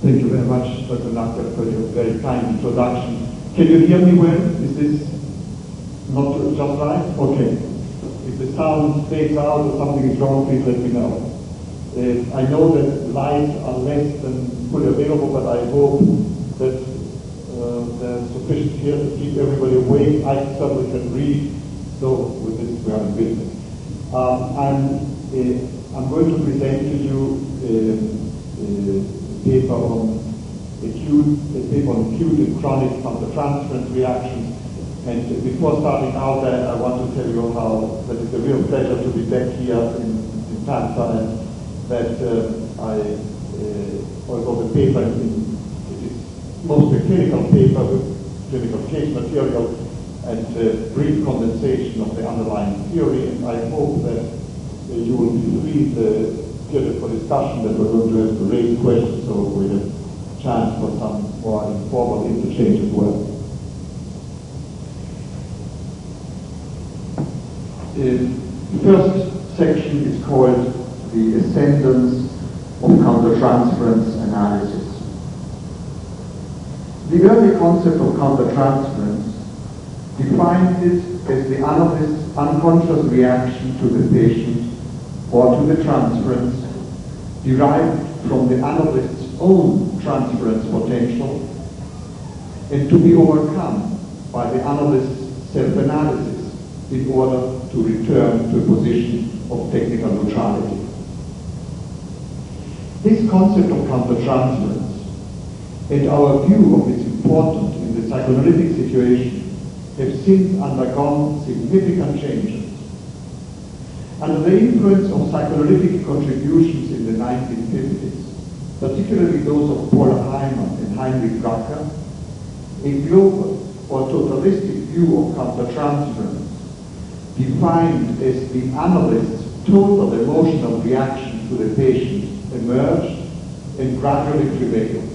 Thank you very much, Dr. Nacker, for your very kind introduction. Can you hear me well? Is this not just right? Okay. If the sound fades out or something is wrong, please let me know. I know that lights are less than fully available, but I hope that there's sufficient here to keep everybody awake. I certainly can read, so with this we are in business. I'm going to present to you a paper on acute and chronic countertransference reactions. And before starting out, I want to tell you how that it's a real pleasure to be back here in Tampa, and that although the paper it is mostly a clinical paper with clinical case material and brief condensation of the underlying theory, and I hope that you will be free for discussion, that we're going to have to raise questions, so we have a chance for some more informal interchange as well. The first section is called the ascendance of countertransference analysis. The early concept of countertransference defined it as the analyst's unconscious reaction to the patient or to the transference derived from the analyst's own transference potential and to be overcome by the analyst's self-analysis in order to return to a position of technical neutrality. This concept of countertransference and our view of its importance in the psychoanalytic situation have since undergone significant changes. Under the influence of psychoanalytic contributions in the 1950s, particularly those of Paul Hyman and Heinrich Drucker, a global or totalistic view of countertransference defined as the analyst's total emotional reaction to the patient emerged and gradually prevailed.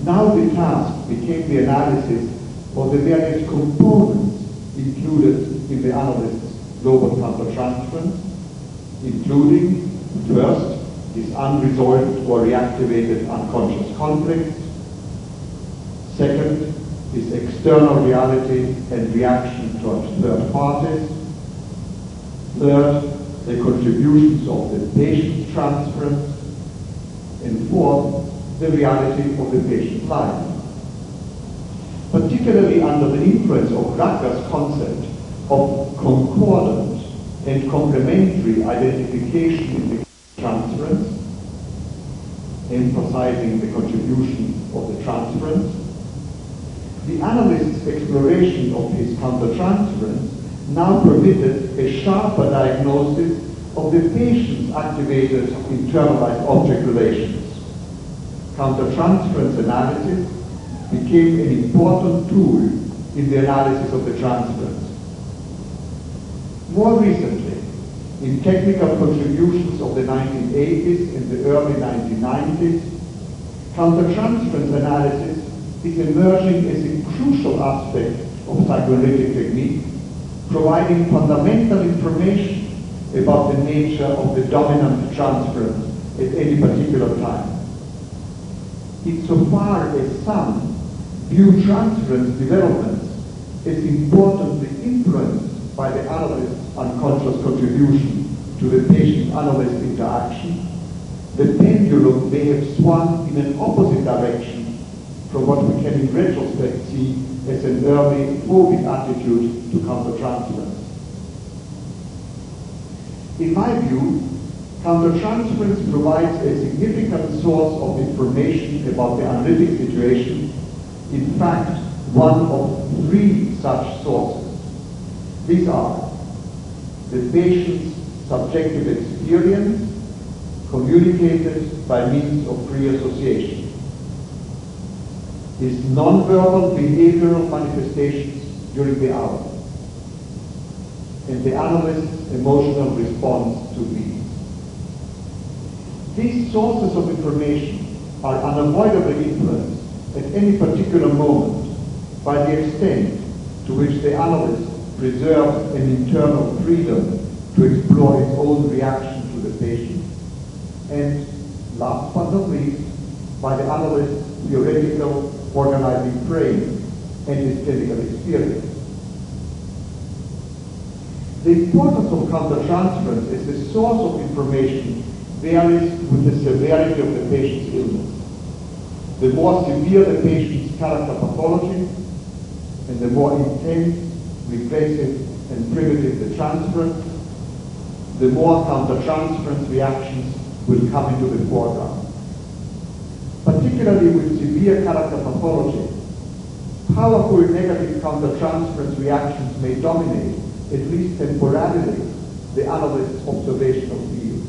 Now the task became the analysis of the various components included in the analyst's global countertransference, including, first, his unresolved or reactivated unconscious conflicts, second, his external reality and reaction towards third parties, third, the contributions of the patient's transference, and fourth, the reality of the patient's life. Particularly under the influence of Drucker's concept of concordant and complementary identification in the transference, emphasizing the contribution of the transference, the analyst's exploration of his countertransference now permitted a sharper diagnosis of the patient's activated internalized object relations. Countertransference analysis became an important tool in the analysis of the transference. More recently, in technical contributions of the 1980s and the early 1990s, countertransference analysis is emerging as a crucial aspect of psychoanalytic technique, providing fundamental information about the nature of the dominant transference at any particular time. Insofar as some view transference developments as importantly influenced by the analyst's unconscious contribution to the patient-analyst interaction, the pendulum may have swung in an opposite direction from what we can in retrospect see as an early phobic attitude to countertransference. In my view, countertransference provides a significant source of information about the analytic situation, in fact, one of three such sources. These are the patient's subjective experience communicated by means of free association, his nonverbal behavioral manifestations during the hour, and the analyst's emotional response to these. These sources of information are unavoidably influenced at any particular moment by the extent to which the analyst preserves an internal freedom to explore its own reaction to the patient, and last but not least, by the analyst's theoretical organizing frame and his clinical experience. The importance of countertransference as the source of information varies with the severity of the patient's illness. The more severe the patient's character pathology, and the more intense, regressive, and primitive the transference, the more countertransference reactions will come into the foreground. Particularly with severe character pathology, powerful negative countertransference reactions may dominate, at least temporarily, the analyst's observational field.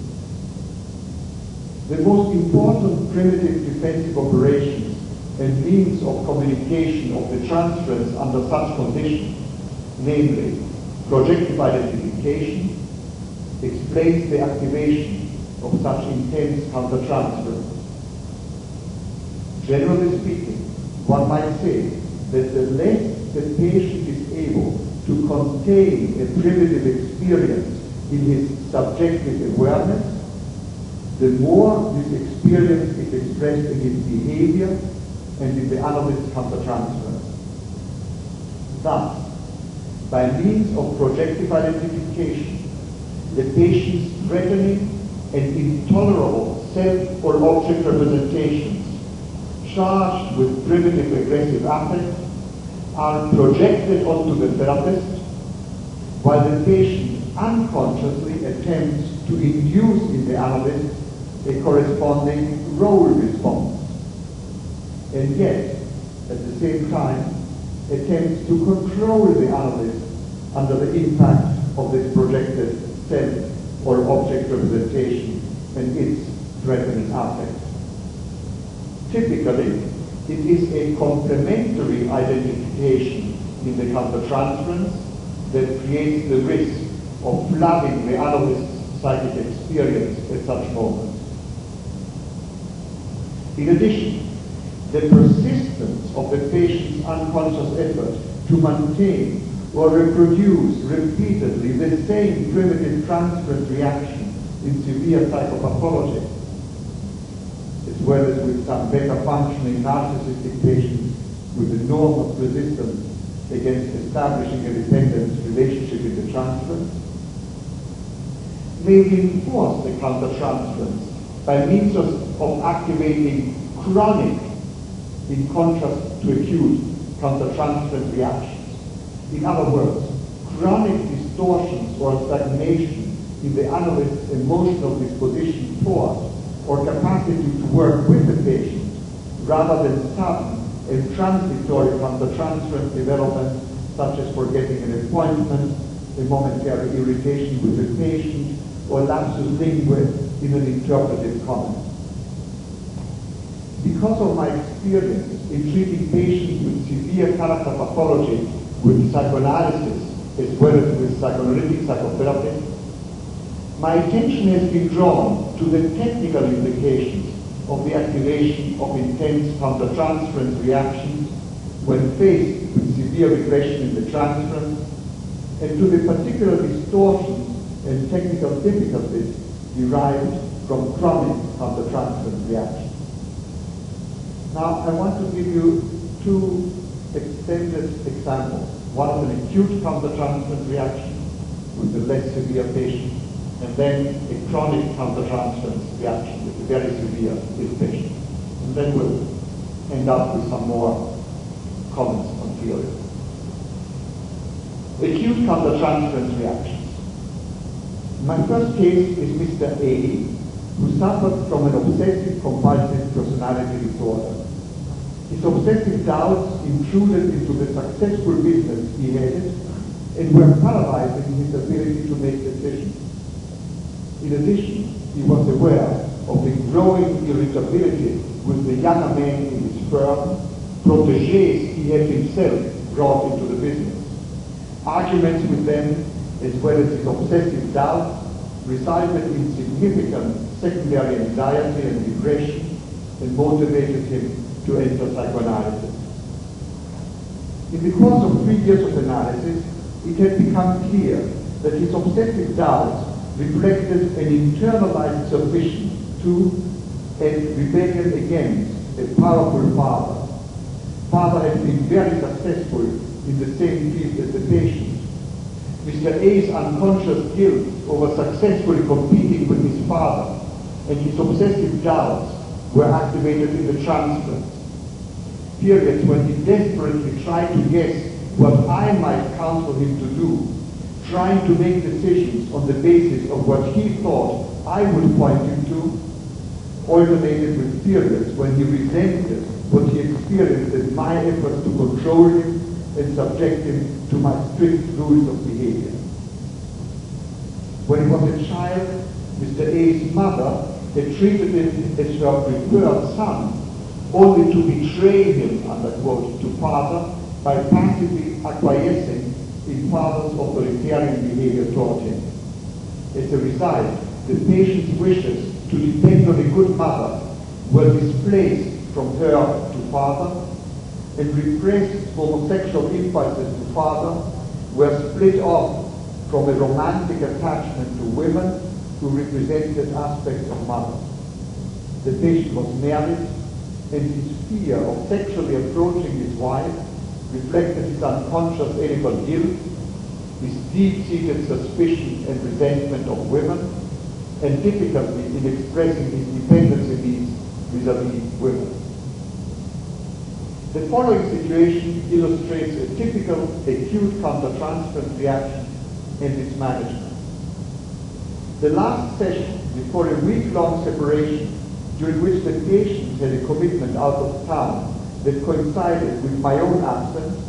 The most important primitive defensive operations and means of communication of the transference under such conditions, namely projective identification, explains the activation of such intense countertransference. Generally speaking, one might say that the less the patient is able to contain a primitive experience in his subjective awareness, the more this experience is expressed in his behavior and in the analyst's countertransference. Thus, by means of projective identification, the patient's threatening and intolerable self or object representations charged with primitive aggressive affect are projected onto the therapist, while the patient unconsciously attempts to induce in the analyst a corresponding role response, and yet, at the same time, attempts to control the analyst under the impact of this projected self or object representation and its threatening affect. Typically, it is a complementary identification in the countertransference that creates the risk of flooding the analyst's psychic experience at such moments. In addition, the persistence of the patient's unconscious effort to maintain or reproduce repeatedly the same primitive transference reaction in severe psychopathology, as well as with some better functioning narcissistic patients with enormous resistance against establishing a dependent relationship in the transference, may reinforce the countertransference by means of activating chronic, in contrast to acute, countertransference reactions. In other words, chronic distortions or stagnation in the analyst's emotional disposition toward or capacity to work with the patient, rather than sudden and transitory countertransference development, such as forgetting an appointment, a momentary irritation with the patient, or lapsus linguae in an interpretive comment. Because of my experience in treating patients with severe character pathology with psychoanalysis as well as with psychoanalytic psychotherapy, my attention has been drawn to the technical implications of the activation of intense countertransference reactions when faced with severe regression in the transference, and to the particular distortions and technical difficulties derived from chronic countertransference reactions. Now, I want to give you two extended examples. One of an acute countertransference reaction with a less severe patient, and then a chronic countertransference reaction with a very severe ill patient. And then we'll end up with some more comments on theory. Acute countertransference reactions. My first case is Mr. A, who suffered from an obsessive-compulsive personality disorder. His obsessive doubts intruded into the successful business he headed and were paralyzing his ability to make decisions. In addition, he was aware of the growing irritability with the younger men in his firm, protégés he had himself brought into the business. Arguments with them, as well as his obsessive doubts, resulted in significant secondary anxiety and depression and motivated him to enter psychoanalysis. In the course of 3 years of analysis, it had become clear that his obsessive doubts reflected an internalized submission to and rebellion against a powerful father. Father had been very successful in the same field as the patient. Mr. A's unconscious guilt over successfully competing with his father and his obsessive doubts were activated in the transference. Periods when he desperately tried to guess what I might counsel him to do, trying to make decisions on the basis of what he thought I would point him to, alternated with periods when he resented what he experienced as my efforts to control him and subject him to my strict rules of behavior. When he was a child, Mr. A's mother had treated him as her preferred son, only to betray him, unquote, to father by passively acquiescing in father's authoritarian behavior toward him. As a result, the patient's wishes to depend on a good mother were displaced from her to father, and repressed homosexual impulses to father were split off from a romantic attachment to women who represented aspects of mother. The patient was married, and his fear of sexually approaching his wife reflected his unconscious animal guilt, his deep-seated suspicion and resentment of women, and difficulty in expressing his dependency needs vis-à-vis women. The following situation illustrates a typical acute countertransference reaction and its management. The last session before a week-long separation, during which the patient had a commitment out of town that coincided with my own absence,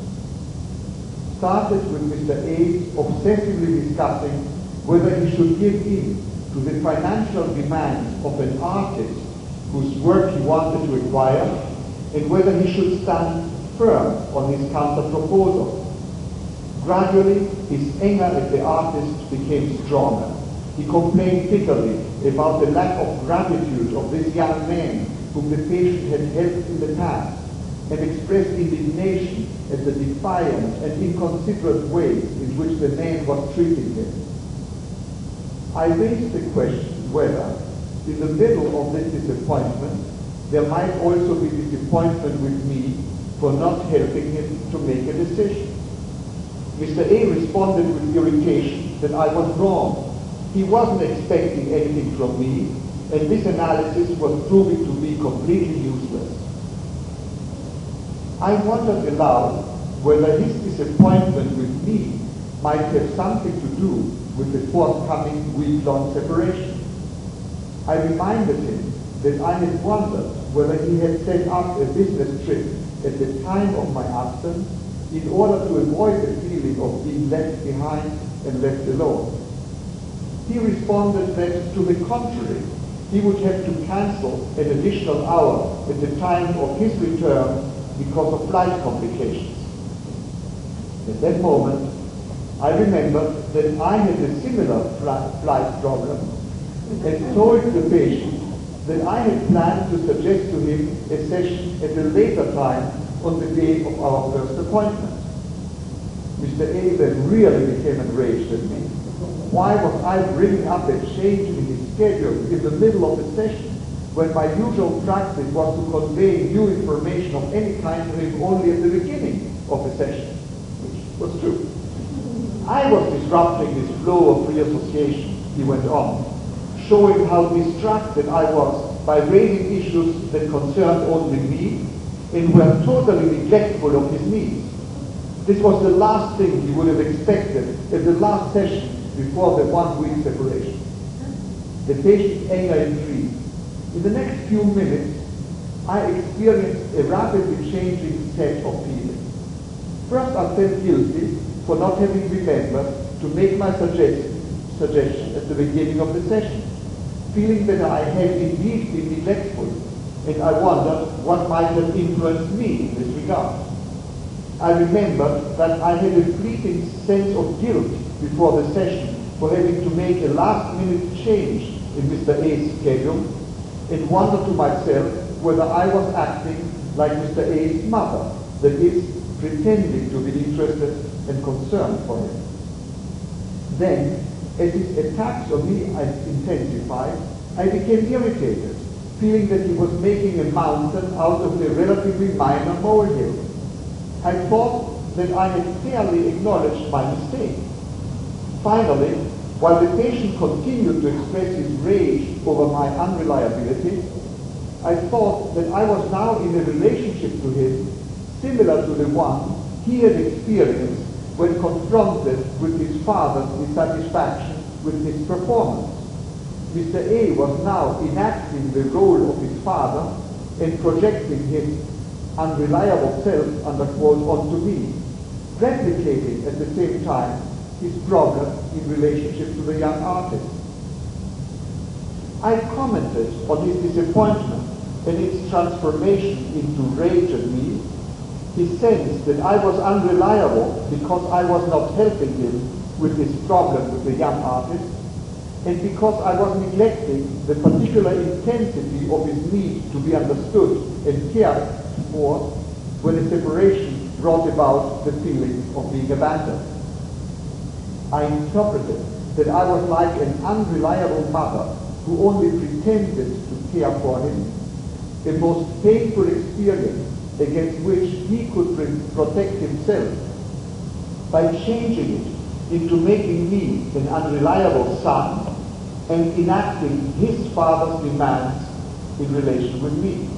started with Mr. A obsessively discussing whether he should give in to the financial demands of an artist whose work he wanted to acquire, and whether he should stand firm on his counter-proposal. Gradually, his anger at the artist became stronger. He complained bitterly about the lack of gratitude of this young man whom the patient had helped in the past, and expressed indignation at the defiant and inconsiderate ways in which the man was treating him. I raised the question whether, in the middle of this disappointment, there might also be disappointment with me for not helping him to make a decision. Mr. A responded with irritation that I was wrong. He wasn't expecting anything from me, and this analysis was proving to be completely useless. I wondered aloud whether his disappointment with me might have something to do with the forthcoming week-long separation. I reminded him that I had wondered whether he had set up a business trip at the time of my absence in order to avoid the feeling of being left behind and left alone. He responded that, to the contrary, he would have to cancel an additional hour at the time of his return because of flight complications. At that moment, I remembered that I had a similar flight problem and told the patient that I had planned to suggest to him a session at a later time on the day of our first appointment. Mr. A then really became enraged at me. Why was I bringing up a change in his schedule in the middle of the session, when my usual practice was to convey new information of any kind to him only at the beginning of a session, which was true. I was disrupting this flow of free association, he went on, showing how distracted I was by raising issues that concerned only me and were totally neglectful of his needs. This was the last thing he would have expected at the last session before the 1 week separation. The patient's anger increased. In the next few minutes, I experienced a rapidly changing set of feelings. First, I felt guilty for not having remembered to make my suggestion at the beginning of the session, feeling that I had indeed been neglectful, and I wondered what might have influenced me in this regard. I remembered that I had a fleeting sense of guilt before the session for having to make a last-minute change in Mr. A's schedule, and wondered to myself whether I was acting like Mr. A's mother, that is, pretending to be interested and concerned for him. Then, as his attacks on me intensified, I became irritated, feeling that he was making a mountain out of a relatively minor molehill. I thought that I had fairly acknowledged my mistake. Finally, while the patient continued to express his rage over my unreliability, I thought that I was now in a relationship to him similar to the one he had experienced when confronted with his father's dissatisfaction with his performance. Mr. A was now enacting the role of his father and projecting his unreliable self, unquote, onto me, replicating at the same time his problem in relationship to the young artist. I commented on his disappointment and its transformation into rage at me. He sensed that I was unreliable because I was not helping him with his problem with the young artist, and because I was neglecting the particular intensity of his need to be understood and cared for when a separation brought about the feeling of being abandoned. I interpreted that I was like an unreliable mother who only pretended to care for him, a most painful experience against which he could protect himself by changing it into making me an unreliable son and enacting his father's demands in relation with me.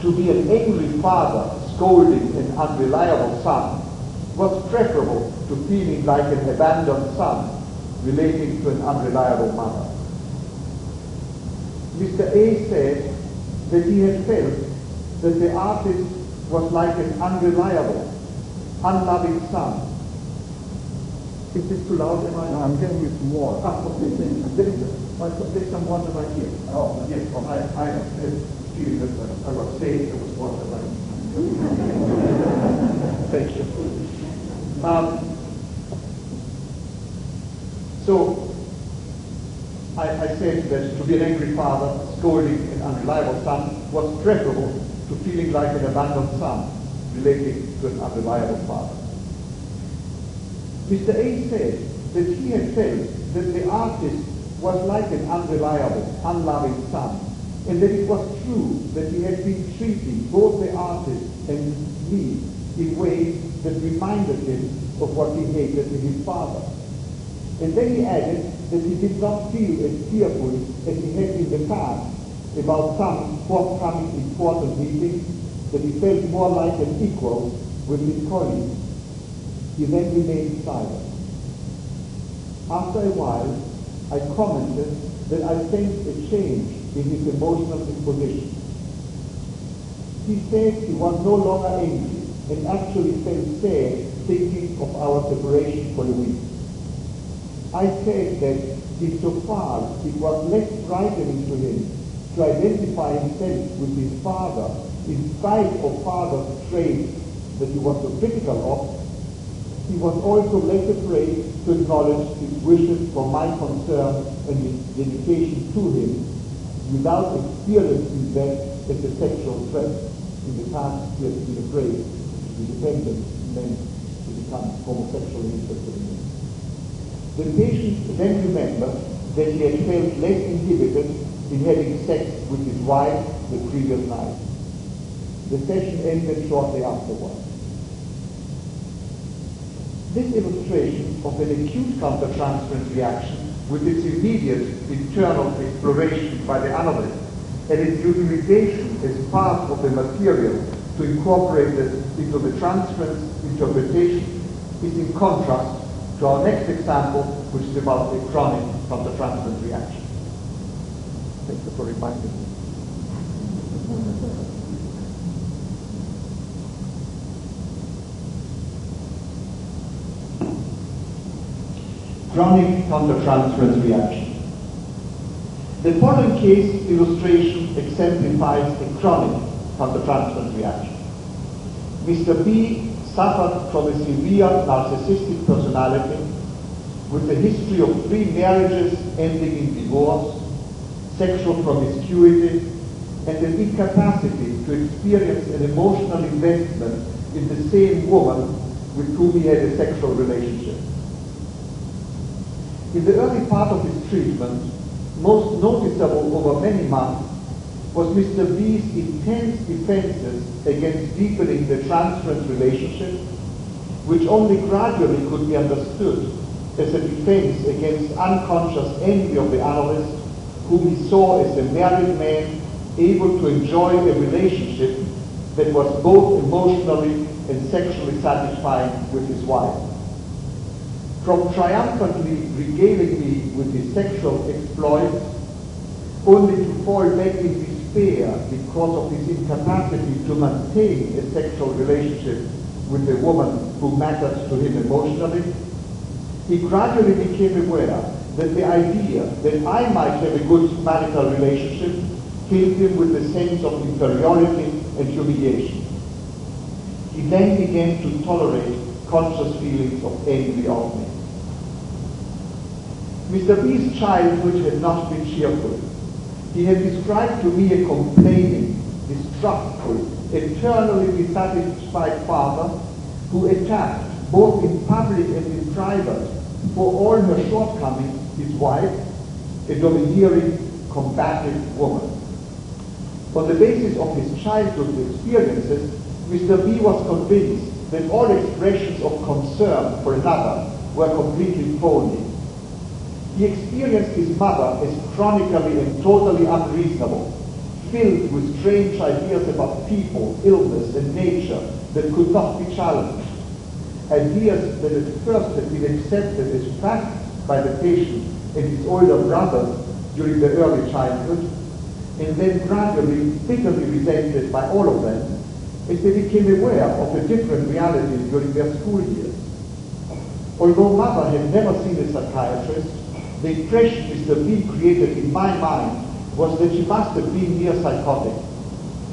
To be an angry father scolding an unreliable son was preferable to feeling like an abandoned son relating to an unreliable mother. Mr. A said that he had felt that the artist was like an unreliable, unloving son. Is this too loud? No, I'm getting you some more. There's some water right here. Oh, yes. Well, I have a feeling that I was saying there was water right here. Thank you. So, I said that to be an angry father scolding an unreliable son was preferable to feeling like an abandoned son relating to an unreliable father. Mr. A said that he had felt that the artist was like an unreliable, unloving son, and that it was true that he had been treating both the artist and me in ways that reminded him of what he hated in his father. And then he added that he did not feel as fearful as he had in the past about some forthcoming important meeting, that he felt more like an equal with his colleagues. He then remained silent. After a while, I commented that I sensed a change in his emotional disposition. He said he was no longer angry and actually felt sad thinking of our separation for a week. I said that insofar it was less frightening to him to identify himself with his father in spite of father's traits that he was so critical of, he was also less afraid to acknowledge his wishes for my concern and his dedication to him without experiencing that as a sexual threat. In the past, he had been afraid to be dependent meant to become homosexually interested in him. The patient then remembered that he had felt less inhibited in having sex with his wife the previous night. The session ended shortly afterwards. This illustration of an acute countertransference reaction with its immediate internal exploration by the analyst and its utilization as part of the material to incorporate it into the transference interpretation is in contrast to our next example, which is about a chronic countertransference reaction. Thank you for reminding me. Chronic countertransference reaction. The following case illustration exemplifies a chronic countertransference reaction. Mr. B suffered from a severe narcissistic personality with a history of 3 marriages ending in divorce, sexual promiscuity, and an incapacity to experience an emotional investment in the same woman with whom he had a sexual relationship. In the early part of his treatment, most noticeable over many months, was Mr. B's intense defenses against deepening the transference relationship, which only gradually could be understood as a defense against unconscious envy of the analyst, whom he saw as a married man able to enjoy a relationship that was both emotionally and sexually satisfying with his wife. From triumphantly regaling me with his sexual exploits, only to fall back in despair because of his incapacity to maintain a sexual relationship with a woman who mattered to him emotionally, he gradually became aware that the idea that I might have a good marital relationship filled him with a sense of inferiority and humiliation. He then began to tolerate conscious feelings of envy of me. Mr. B's childhood had not been cheerful. He had described to me a complaining, distrustful, eternally dissatisfied father who attacked, both in public and in private, for all her shortcomings, his wife, a domineering, combative woman. On the basis of his childhood experiences, Mr. B was convinced that all expressions of concern for another were completely phony. He experienced his mother as chronically and totally unreasonable, filled with strange ideas about people, illness, and nature that could not be challenged. Ideas that at first had been accepted as facts by the patient and his older brothers during their early childhood, and then gradually bitterly resented by all of them as they became aware of a different reality during their school years. Although Mother had never seen a psychiatrist, the impression Mr. B created in my mind was that she must have been near psychotic.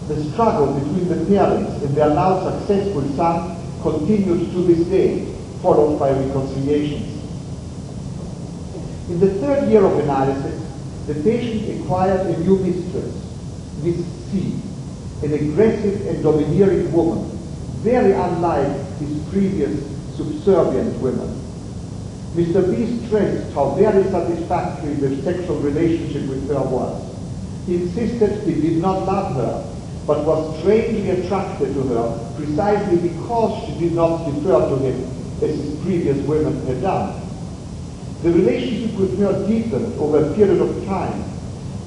The struggle between the parents and their now successful son continued to this day, followed by reconciliations. In the third year of analysis, the patient acquired a new mistress, Miss C, an aggressive and domineering woman, very unlike his previous subservient women. Mr. B stressed how very satisfactory the sexual relationship with her was. He insisted he did not love her, but was strangely attracted to her precisely because she did not defer to him as his previous women had done. The relationship with her deepened over a period of time,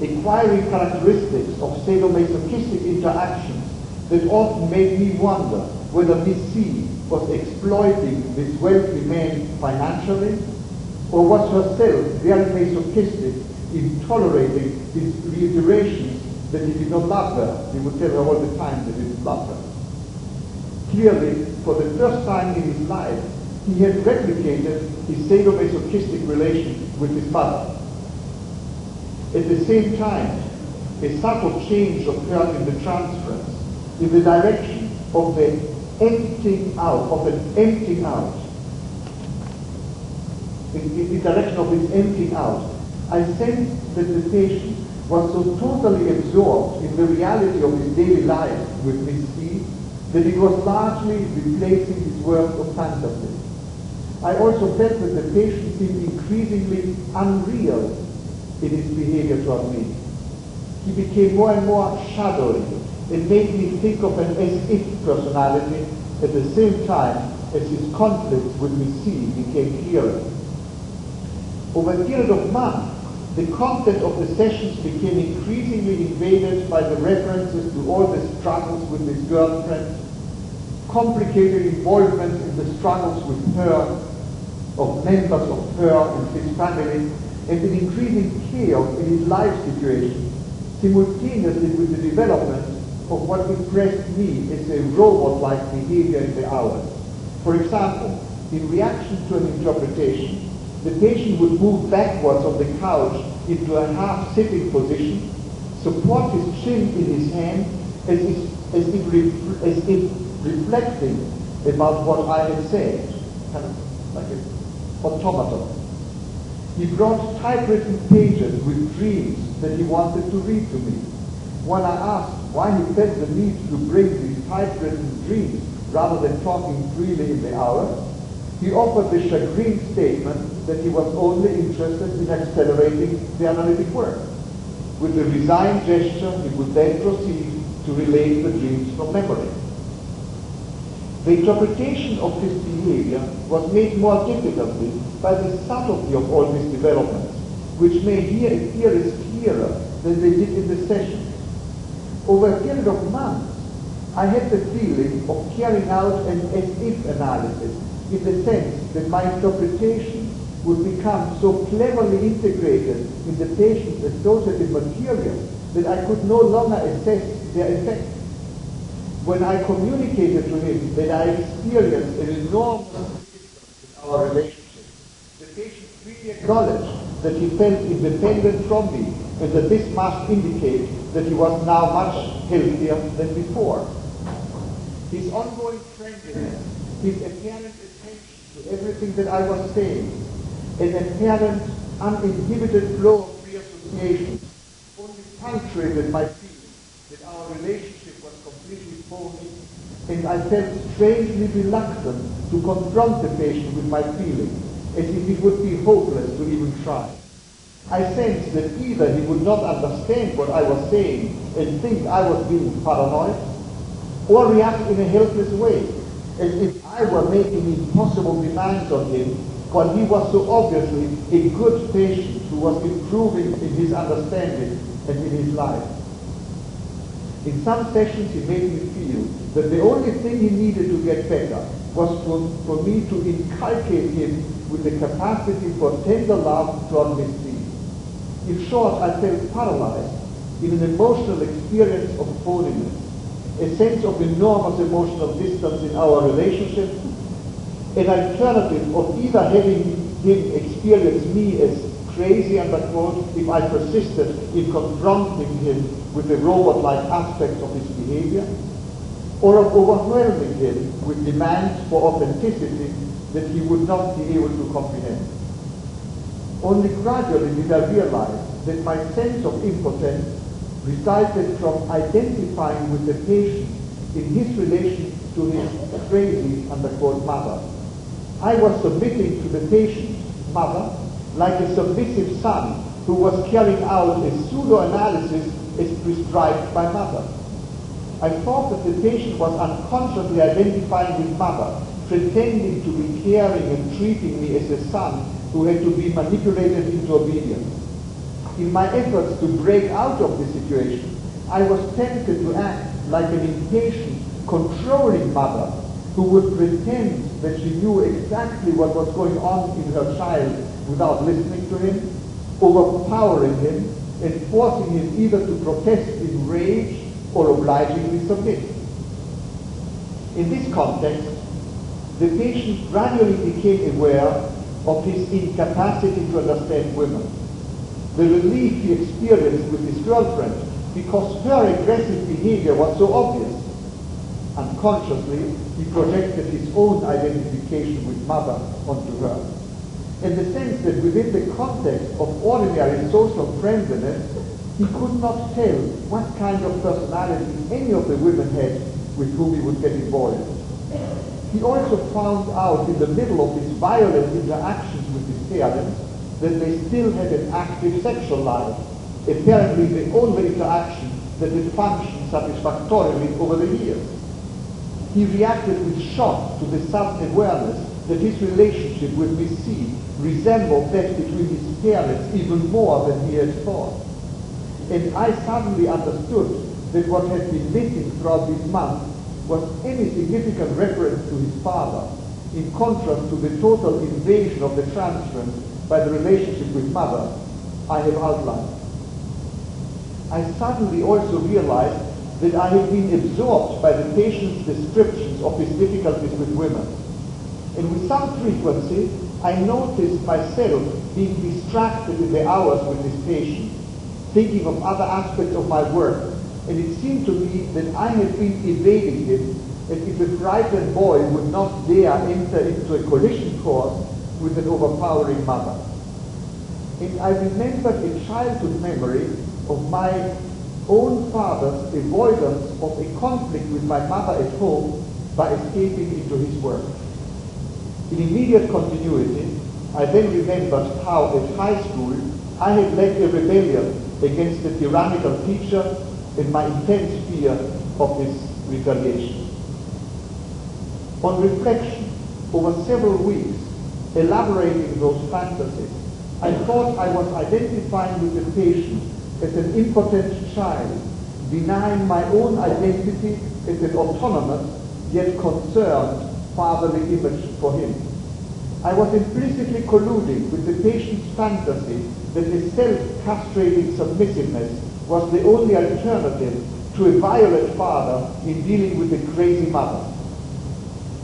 acquiring characteristics of sadomasochistic interactions that often made me wonder whether Miss C was exploiting this wealthy man financially, or was herself very masochistic in tolerating his reiterations that he did not love her. He would tell her all the time that he didn't love her. Clearly, for the first time in his life, he had replicated his sadomasochistic relation with his mother. At the same time, a subtle change occurred in the transference, in the direction of the emptying out, in the direction of this emptying out. I sensed that the patient was so totally absorbed in the reality of his daily life with Miss C that it was largely replacing his work of fantasy. I also felt that the patient seemed increasingly unreal in his behavior toward me. He became more and more shadowy and made me think of an as-if personality at the same time as his conflicts with Miss C became clearer. Over a period of months, the content of the sessions became increasingly invaded by the references to all the struggles with his girlfriend, complicated involvement in the struggles with her, of members of her and his family, and an increasing chaos in his life situation, simultaneously with the development of what impressed me as a robot-like behavior in the hours. For example, in reaction to an interpretation, the patient would move backwards on the couch into a half-sitting position, support his chin in his hand as if reflecting about what I had said, kind of like an automaton. He brought typewritten pages with dreams that he wanted to read to me. When I asked why he felt the need to bring these typewritten dreams rather than talking freely in the hour, he offered the chagrined statement that he was only interested in accelerating the analytic work, With a resigned gesture, he would then proceed to relate the dreams from memory. The interpretation of his behavior was made more difficultly by the subtlety of all these developments, which may here appear as clearer than they did in the session. Over a period of months, I had the feeling of carrying out an as-if analysis, in the sense that my interpretation would become so cleverly integrated in the patient's associative material that I could no longer assess their effect. When I communicated to him that I experienced an enormous difference in our relationship, the patient freely acknowledged that he felt independent from me and that this must indicate that he was now much healthier than before. His ongoing friendliness, his apparent attention to everything that I was saying, an apparent uninhibited flow of free association only punctuated my feeling that our relationship was completely phony, and I felt strangely reluctant to confront the patient with my feeling, as if it would be hopeless to even try. I sensed that either he would not understand what I was saying and think I was being paranoid, or react in a helpless way, as if I were making impossible demands on him, while he was so obviously a good patient who was improving in his understanding and in his life. In some sessions he made me feel that the only thing he needed to get better was for me to inculcate him with the capacity for tender love toward his needs. In short, I felt paralyzed in an emotional experience of phoniness, a sense of enormous emotional distance in our relationship, an alternative of either having him experience me as crazy, unquote, if I persisted in confronting him with the robot-like aspects of his behavior, or of overwhelming him with demands for authenticity that he would not be able to comprehend. Only gradually did I realize that my sense of impotence resulted from identifying with the patient in his relation to his crazy, unquote, mother. I was submitting to the patient's mother like a submissive son who was carrying out a pseudo-analysis as prescribed by mother. I thought that the patient was unconsciously identifying with mother, pretending to be caring and treating me as a son who had to be manipulated into obedience. In my efforts to break out of this situation, I was tempted to act like an impatient, controlling mother who would pretend that she knew exactly what was going on in her child without listening to him, overpowering him, and forcing him either to protest in rage or obligingly submit. In this context, the patient gradually became aware of his incapacity to understand women. The relief he experienced with his girlfriend because her aggressive behavior was so obvious. Unconsciously, he projected his own identification with mother onto her. In the sense that within the context of ordinary social friendliness, he could not tell what kind of personality any of the women had with whom he would get involved. He also found out in the middle of his violent interactions with his parents that they still had an active sexual life, apparently the only interaction that had functioned satisfactorily over the years. He reacted with shock to the sudden awareness that his relationship with Miss C resembled that between his parents even more than he had thought. And I suddenly understood that what had been missing throughout these months was any significant reference to his father, in contrast to the total invasion of the transference by the relationship with mother I have outlined. I suddenly also realized that I had been absorbed by the patient's descriptions of his difficulties with women. And with some frequency, I noticed myself being distracted in the hours with this patient, thinking of other aspects of my work, and it seemed to me that I had been evading him, as if a frightened boy would not dare enter into a collision course with an overpowering mother. And I remembered a childhood memory of my own father's avoidance of a conflict with my mother at home by escaping into his work. In immediate continuity, I then remembered how at high school I had led a rebellion against the tyrannical teacher and my intense fear of his retaliation. On reflection, over several weeks, elaborating those fantasies, I thought I was identifying with the patient as an impotent child, denying my own identity as an autonomous, yet concerned fatherly image for him. I was implicitly colluding with the patient's fantasy that his self-castrating submissiveness was the only alternative to a violent father in dealing with a crazy mother.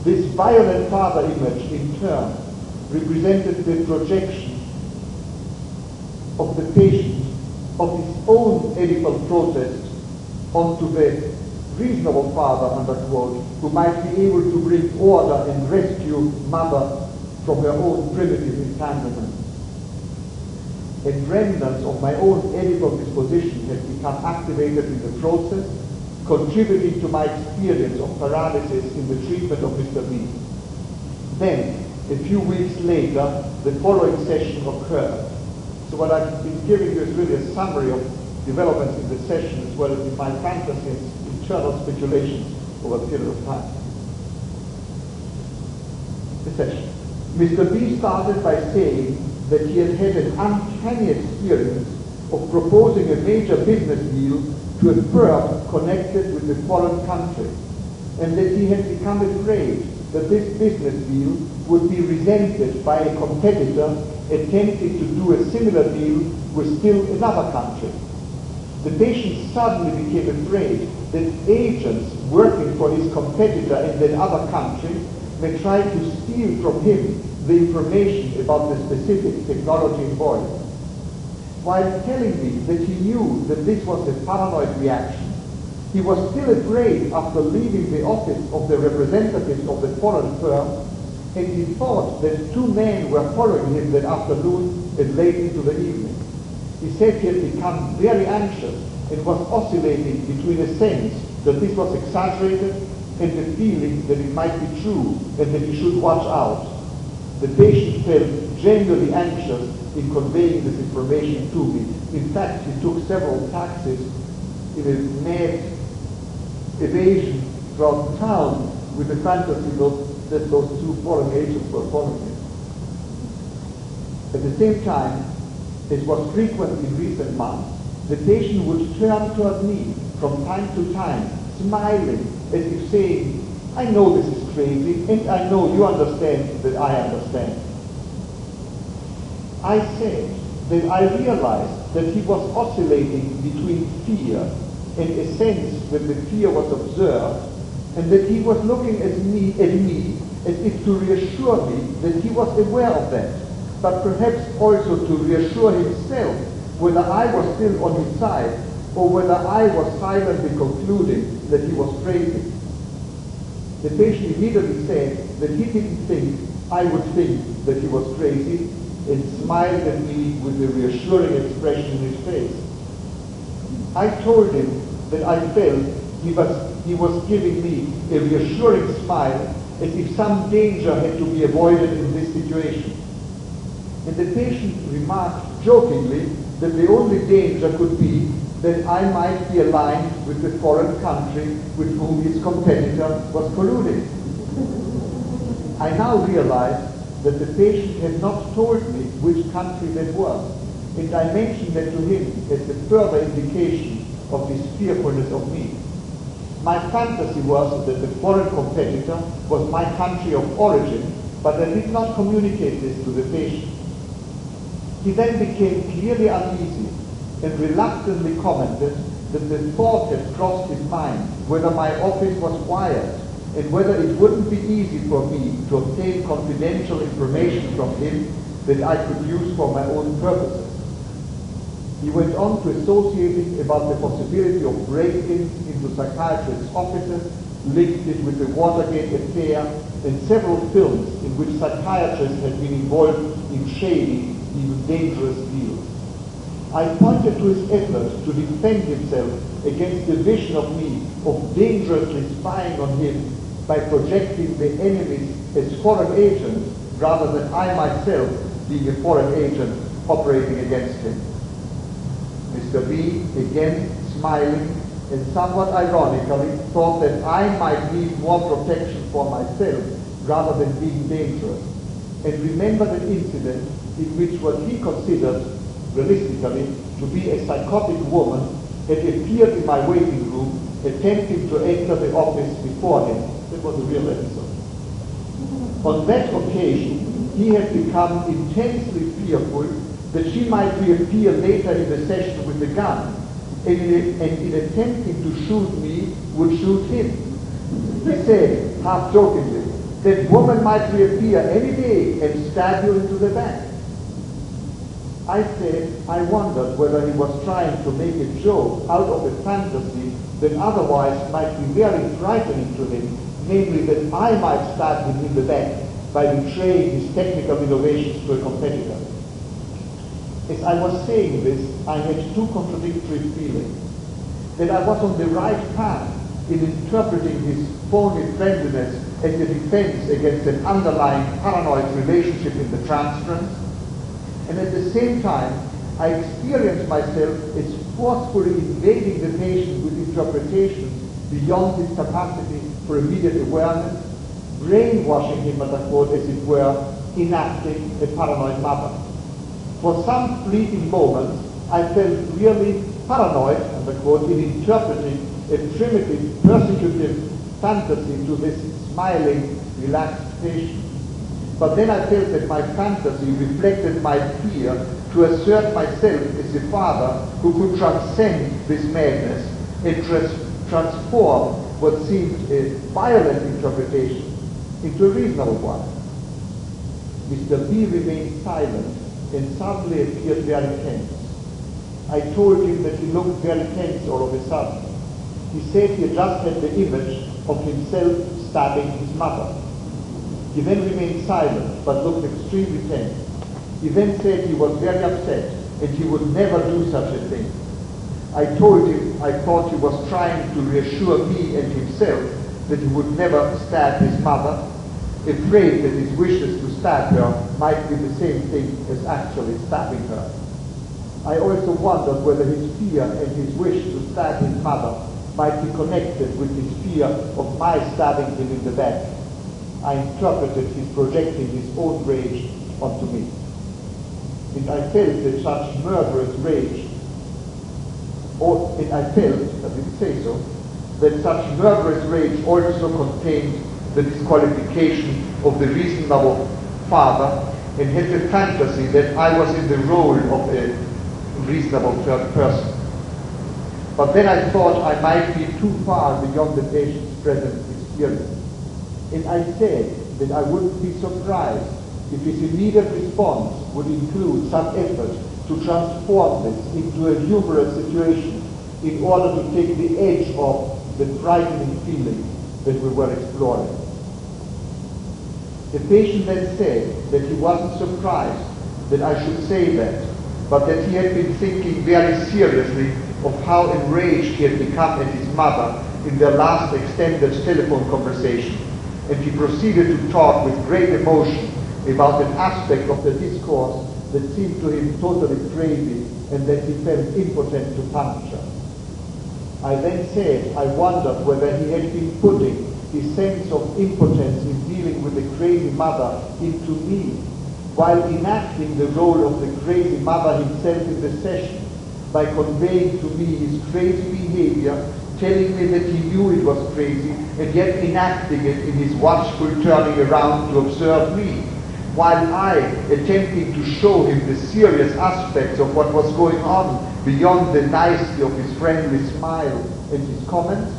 This violent father image, in turn, represented the projection of the patient of his own Oedipal protest onto the reasonable father, unquote, who might be able to bring order and rescue mother from her own primitive entanglement. And remnants of my own Oedipal disposition had become activated in the process, contributing to my experience of paralysis in the treatment of Mr. B. Then, a few weeks later, the following session occurred. So what I've been giving you is really a summary of developments in the session as well as in my fantasies, internal speculations over a period of time. The session. Mr. B started by saying that he had had an uncanny experience of proposing a major business deal to a firm connected with a foreign country, and that he had become afraid that this business deal would be resented by a competitor attempting to do a similar deal with still another country. The patient suddenly became afraid that agents working for his competitor in that other country may try to steal from him the information about the specific technology involved. While telling me that he knew that this was a paranoid reaction, he was still afraid after leaving the office of the representatives of the foreign firm, and he thought that two men were following him that afternoon and late into the evening. He said he had become very anxious and was oscillating between a sense that this was exaggerated and the feeling that it might be true and that he should watch out. The patient felt genuinely anxious in conveying this information to me. In fact, he took several taxis in a mad evasion throughout town with the fantasy that those two foreign agents were following him. At the same time, as was frequent in recent months, the patient would turn toward me from time to time, smiling as if saying, "I know this is crazy, and I know you understand that I understand." I said that I realized that he was oscillating between fear and a sense that the fear was observed, and that he was looking at me as if to reassure me that he was aware of that, but perhaps also to reassure himself whether I was still on his side or whether I was silently concluding that he was crazy. The patient immediately said that he didn't think I would think that he was crazy, and smiled at me with a reassuring expression in his face. I told him that I felt he was giving me a reassuring smile as if some danger had to be avoided in this situation. And the patient remarked jokingly that the only danger could be that I might be aligned with the foreign country with whom his competitor was colluding. I now realized that the patient had not told me which country that was, and I mentioned that to him as a further indication of his fearfulness of me. My fantasy was that the foreign competitor was my country of origin, but I did not communicate this to the patient. He then became clearly uneasy and reluctantly commented that the thought had crossed his mind whether my office was wired and whether it wouldn't be easy for me to obtain confidential information from him that I could use for my own purposes. He went on to associating about the possibility of break-ins into psychiatrists' offices, linked it with the Watergate affair and several films in which psychiatrists had been involved in shady, even dangerous deals. I pointed to his efforts to defend himself against the vision of me of dangerously spying on him by projecting the enemies as foreign agents rather than I myself being a foreign agent operating against him. Mr. B, again smiling and somewhat ironically, thought that I might need more protection for myself rather than being dangerous, and remembered an incident in which what he considered realistically to be a psychotic woman had appeared in my waiting room, attempting to enter the office before him. That was a real episode. On that occasion, he had become intensely fearful that she might reappear later in the session with a gun, and in attempting to shoot me, would shoot him. He said, half jokingly, that woman might reappear any day and stab you into the back. I said I wondered whether he was trying to make a joke out of a fantasy that otherwise might be very frightening to him, namely that I might stab him in the back by betraying his technical innovations to a competitor. As I was saying this, I had two contradictory feelings. That I was on the right path in interpreting his phony friendliness as a defense against an underlying paranoid relationship in the transference, and at the same time, I experienced myself as forcefully invading the patient with interpretations beyond his capacity for immediate awareness, brainwashing him, as it were, enacting a paranoid mother. For some fleeting moments, I felt really paranoid, in interpreting a primitive, persecutive fantasy to this smiling, relaxed patient. But then I felt that my fantasy reflected my fear to assert myself as a father who could transcend this madness and transform what seemed a violent interpretation into a reasonable one. Mr. B remained silent and suddenly appeared very tense. I told him that he looked very tense all of a sudden. He said he had just had the image of himself stabbing his mother. He then remained silent but looked extremely tense. He then said he was very upset and he would never do such a thing. I told him I thought he was trying to reassure me and himself that he would never stab his mother, afraid that his wishes to stab her might be the same thing as actually stabbing her. I also wondered whether his fear and his wish to stab his mother might be connected with his fear of my stabbing him in the back. I interpreted his projecting his own rage onto me. And I felt that such murderous rage, that such murderous rage also contained the disqualification of the reasonable father, and had the fantasy that I was in the role of a reasonable third person. But then I thought I might be too far beyond the patient's present experience. And I said that I wouldn't be surprised if his immediate response would include some effort to transform this into a humorous situation in order to take the edge off the frightening feeling that we were exploring. The patient then said that he wasn't surprised that I should say that, but that he had been thinking very seriously of how enraged he had become at his mother in their last extended telephone conversation, and he proceeded to talk with great emotion about an aspect of the discourse that seemed to him totally crazy and that he felt impotent to puncture. I then said I wondered whether he had been putting his sense of impotence in dealing with the crazy mother into me, while enacting the role of the crazy mother himself in the session, by conveying to me his crazy behavior, telling me that he knew it was crazy, and yet enacting it in his watchful turning around to observe me, while I, attempting to show him the serious aspects of what was going on beyond the nicety of his friendly smile and his comments,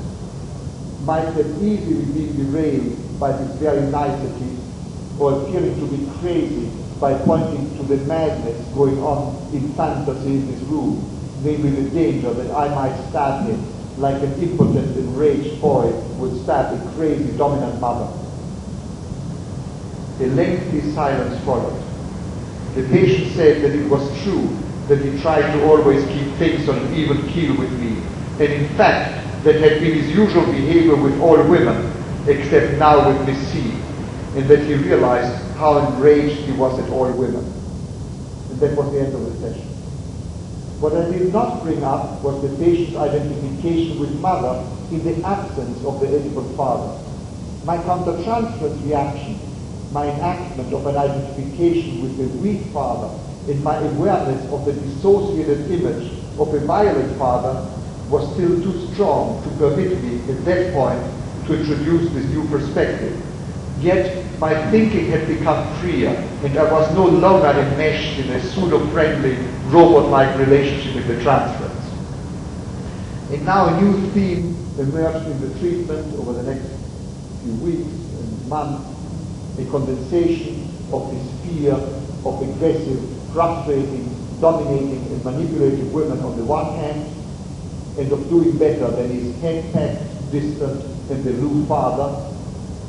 might have easily been derailed by his very nicety, or appearing to be crazy by pointing to the madness going on in fantasy in this room, namely the danger that I might stab him like an impotent, enraged boy would stab a crazy dominant mother. A lengthy silence followed. The patient said that it was true that he tried to always keep things on an even keel with me, and in fact that had been his usual behavior with all women, except now with Miss C, and that he realized how enraged he was at all women. And that was the end of the session. What I did not bring up was the patient's identification with mother in the absence of the eligible father. My countertransference reaction, my enactment of an identification with the weak father, and my awareness of the dissociated image of a violent father was still too strong to permit me at that point to introduce this new perspective. Yet my thinking had become freer, and I was no longer enmeshed in a pseudo-friendly, robot-like relationship with the transference. And now a new theme emerged in the treatment over the next few weeks and months, a condensation of this fear of aggressive, frustrating, dominating and manipulative women on the one hand, and of doing better than his hand-packed, distant and aloof father,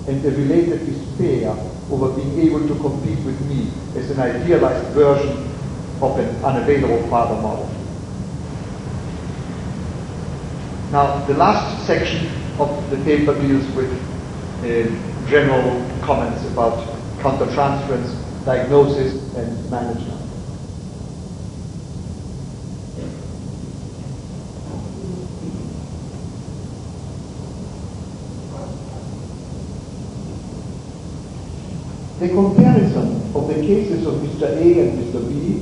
and the related despair over being able to compete with me as an idealized version of an unavailable father model. Now, the last section of the paper deals with general comments about countertransference, diagnosis, and management. The comparison of the cases of Mr. A and Mr. B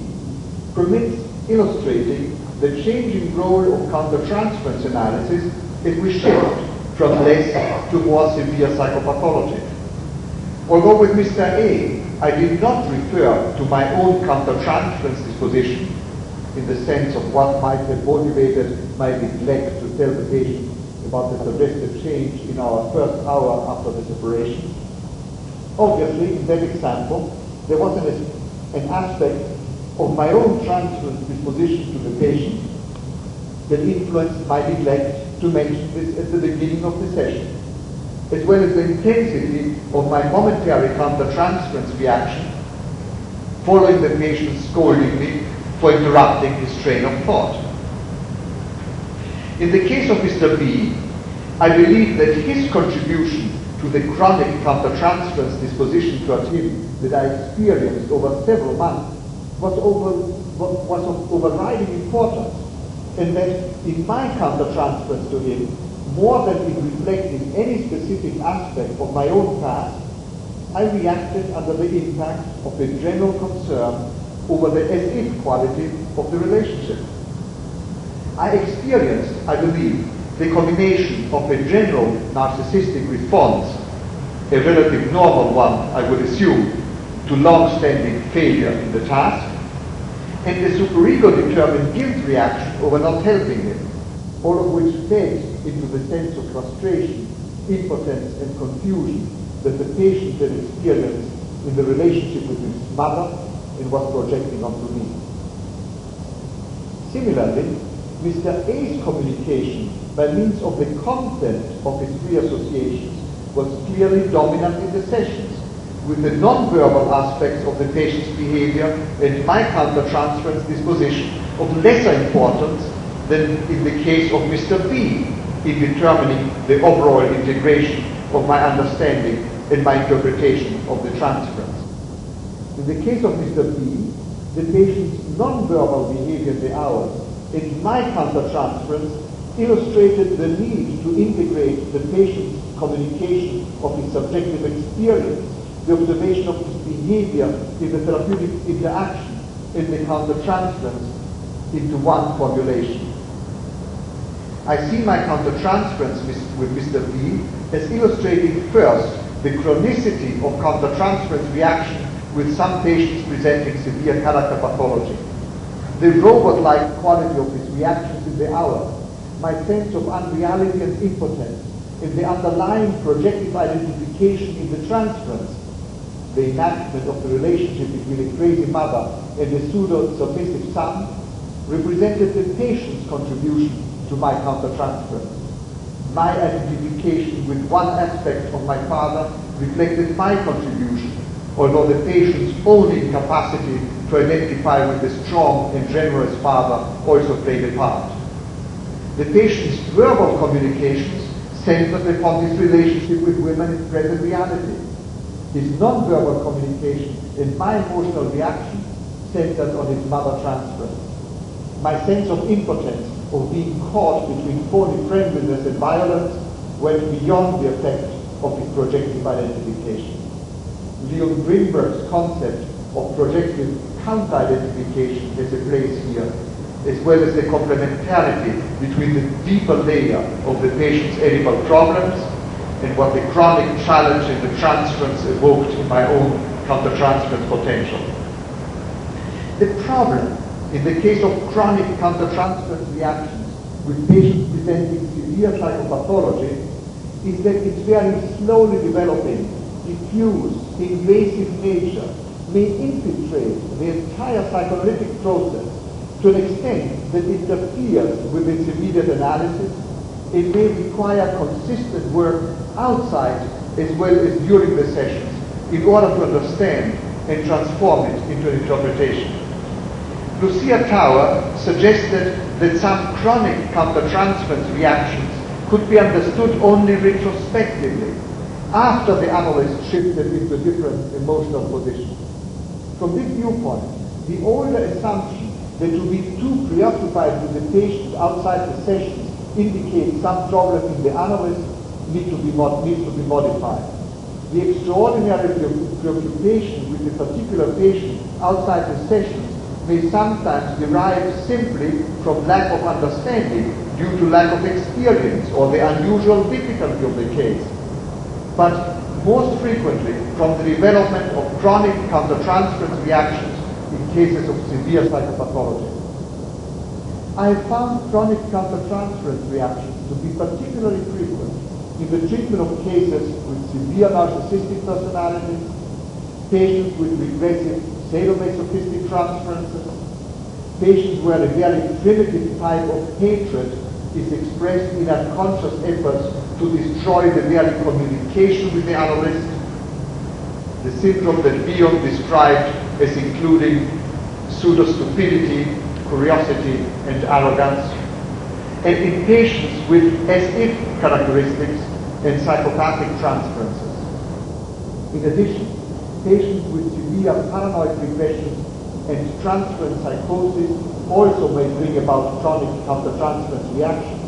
permits illustrating the changing role of countertransference analysis as we shift from less to more severe psychopathology. Although with Mr. A, I did not refer to my own countertransference disposition in the sense of what might have motivated my neglect to tell the patient about the suggested change in our first hour after the separation. Obviously, in that example, there was an aspect of my own transference disposition to the patient that influenced my neglect to mention this at the beginning of the session, as well as the intensity of my momentary countertransference reaction following the patient scolding me for interrupting his train of thought. In the case of Mr. B, I believe that his contribution to the chronic countertransference disposition towards him that I experienced over several months was of overriding importance, and that in my countertransference to him, more than in reflecting any specific aspect of my own past, I reacted under the impact of a general concern over the as-if quality of the relationship. I experienced, I believe, the combination of a general narcissistic response, a relative normal one, I would assume, to long-standing failure in the task, and a superego-determined guilt reaction over not helping him, all of which fed into the sense of frustration, impotence, and confusion that the patient had experienced in the relationship with his mother and was projecting onto me. Similarly, Mr. A's communication by means of the content of his reassociations was clearly dominant in the sessions, with the non-verbal aspects of the patient's behavior and my countertransference disposition of lesser importance than in the case of Mr. B in determining the overall integration of my understanding and my interpretation of the transference. In the case of Mr. B, the patient's non-verbal behavior in the hours and my countertransference illustrated the need to integrate the patient's communication of his subjective experience, the observation of his behavior in the therapeutic interaction, and the countertransference into one formulation. I see my countertransference with Mr. B as illustrating first the chronicity of countertransference reaction with some patients presenting severe character pathology, the robot-like quality of his reactions in the hour, my sense of unreality and impotence, and the underlying projective identification in the transference, the enactment of the relationship between a crazy mother and a pseudo-submissive son, represented the patient's contribution to my countertransference. My identification with one aspect of my father reflected my contribution, although the patient's own incapacity to identify with the strong and generous father also played a part. The patient's verbal communications centered upon his relationship with women in present reality. His non-verbal communication and my emotional reaction centered on his mother transference. my sense of impotence, of being caught between phony friendliness and violence, went beyond the effect of his projective identification. Leon Greenberg's concept of projective counter-identification has a place here, as well as the complementarity between the deeper layer of the patient's edible problems and what the chronic challenge in the transference evoked in my own countertransference potential. The problem in the case of chronic countertransference reactions with patients presenting severe psychopathology is that its very slowly developing, diffuse, invasive nature may infiltrate the entire psychoanalytic process to an extent that interferes with its immediate analysis. It may require consistent work outside as well as during the sessions in order to understand and transform it into an interpretation. Lucia Tower suggested that some chronic countertransference reactions could be understood only retrospectively, after the analyst shifted into a different emotional position. From this viewpoint, the older assumption that to be too preoccupied with the patient outside the sessions indicates some problem in the analyst needs to be modified. The extraordinary preoccupation with the particular patient outside the sessions may sometimes derive simply from lack of understanding due to lack of experience or the unusual difficulty of the case, but most frequently from the development of chronic countertransference reactions in cases of severe psychopathology. I have found chronic countertransference reactions to be particularly frequent in the treatment of cases with severe narcissistic personalities, patients with regressive sadomasochistic transferences, patients where a very primitive type of hatred is expressed in unconscious efforts to destroy the very communication with the analyst, the syndrome that Bion described as including pseudo-stupidity, curiosity, and arrogance, and in patients with as-if characteristics and psychopathic transferences. In addition, patients with severe paranoid regression and transference psychosis also may bring about chronic countertransference reactions,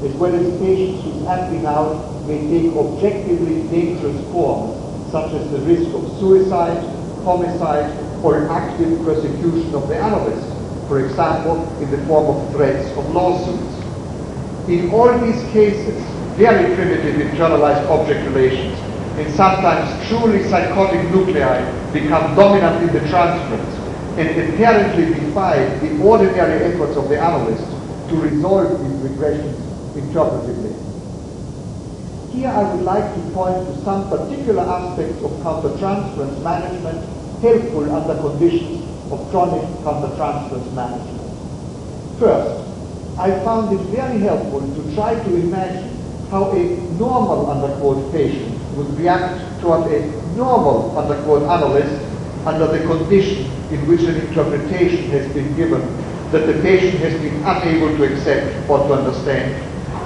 as well as patients whose acting out may take objectively dangerous forms, such as the risk of suicide, homicide, or active persecution of the analyst, for example, in the form of threats of lawsuits. In all these cases, very primitive internalized object relations and sometimes truly psychotic nuclei become dominant in the transference and apparently defy the ordinary efforts of the analyst to resolve these regressions interpretively. Here I would like to point to some particular aspects of countertransference management helpful under conditions of chronic countertransference management. First, I found it very helpful to try to imagine how a normal, unquote, patient would react toward a normal, unquote, analyst under the condition in which an interpretation has been given that the patient has been unable to accept or to understand,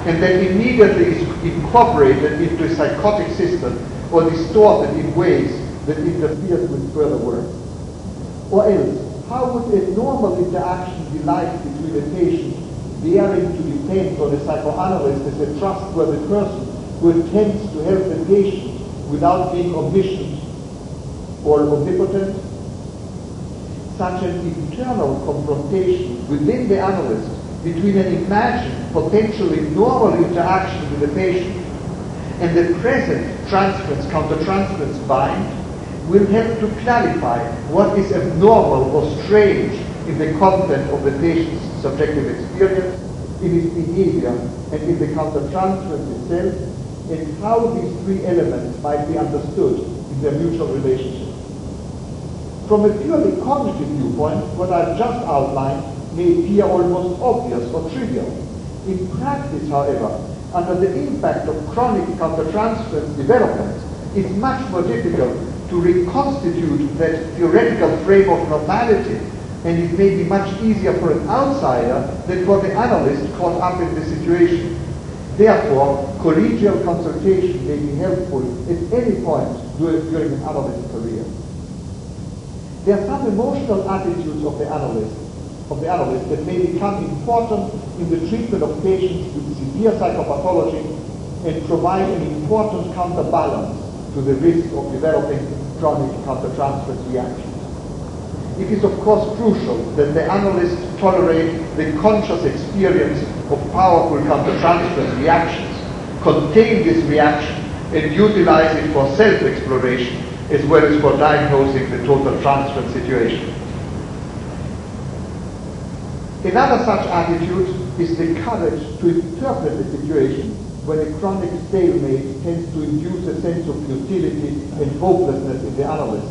and that immediately is incorporated into a psychotic system or distorted in ways that interferes with further work. Or else, how would a normal interaction be like between a patient daring to depend on a psychoanalyst as a trustworthy person who attempts to help the patient without being omniscient or omnipotent? Such an internal confrontation within the analyst between an imagined, potentially normal interaction with the patient and the present transference, countertransference bind will help to clarify what is abnormal or strange in the content of the patient's subjective experience, in his behavior, and in the countertransference itself, and how these three elements might be understood in their mutual relationship. From a purely cognitive viewpoint, what I've just outlined may appear almost obvious or trivial. In practice, however, under the impact of chronic countertransference development, it's much more difficult to reconstitute that theoretical frame of normality, and it may be much easier for an outsider than for the analyst caught up in the situation. Therefore, collegial consultation may be helpful at any point during an analyst's career. There are some emotional attitudes of the analyst of the analyst that may become important in the treatment of patients with severe psychopathology and provide an important counterbalance to the risk of developing chronic countertransference reactions. It is of course crucial that the analyst tolerate the conscious experience of powerful countertransference reactions, contain this reaction, and utilize it for self-exploration as well as for diagnosing the total transference situation. Another such attitude is the courage to interpret the situation when a chronic stalemate tends to induce a sense of futility and hopelessness in the analyst,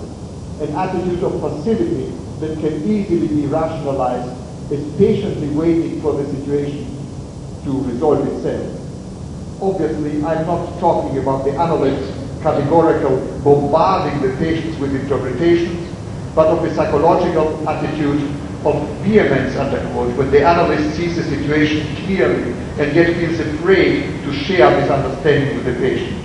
an attitude of passivity that can easily be rationalized as patiently waiting for the situation to resolve itself. Obviously, I'm not talking about the analyst's categorical bombarding the patients with interpretations, but of a psychological attitude of vehemence, underquote, when the analyst sees the situation clearly and yet feels afraid to share this understanding with the patient.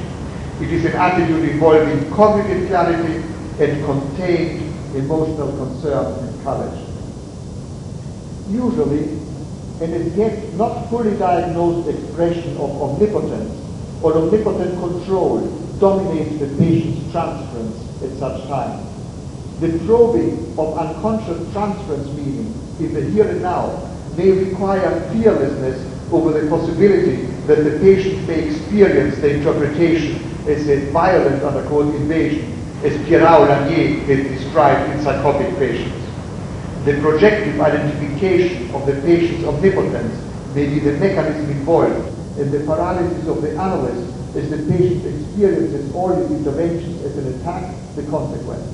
It is an attitude involving cognitive clarity and contained emotional concern and courage. Usually, an as yet not fully diagnosed expression of omnipotence or omnipotent control dominates the patient's transference at such time. The probing of unconscious transference meaning in the here and now may require fearlessness over the possibility that the patient may experience the interpretation as a violent, underquote, invasion, as Pierre Lanier has described in psychotic patients. The projective identification of the patient's omnipotence may be the mechanism involved, and the paralysis of the analyst as the patient experiences all these interventions as an attack, the consequence.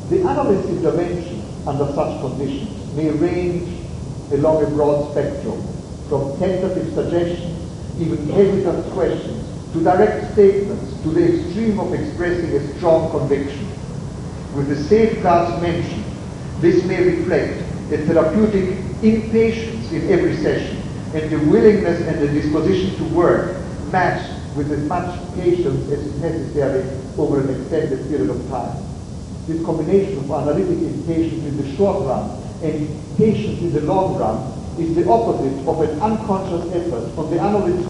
The analyst's intervention under such conditions may range along a broad spectrum, from tentative suggestions, even hesitant questions, to direct statements, to the extreme of expressing a strong conviction. With the safeguards mentioned, this may reflect a therapeutic impatience in every session, and the willingness and the disposition to work matched with as much patience as is necessary over an extended period of time. This combination of analytic impatience in the short run and patience in the long run is the opposite of an unconscious effort on the analyst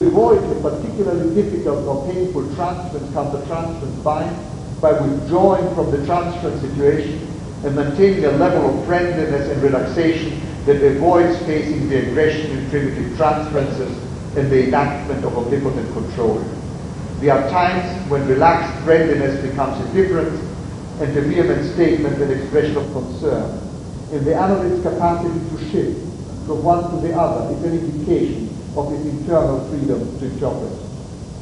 to avoid a particularly difficult or painful transference, countertransference bind by withdrawing from the transference situation and maintaining a level of friendliness and relaxation that avoids facing the aggression in primitive transferences and the enactment of omnipotent control. There are times when relaxed friendliness becomes indifference and a vehement statement an expression of concern. And the analyst's capacity to shift from one to the other is an indication of his internal freedom to interpret.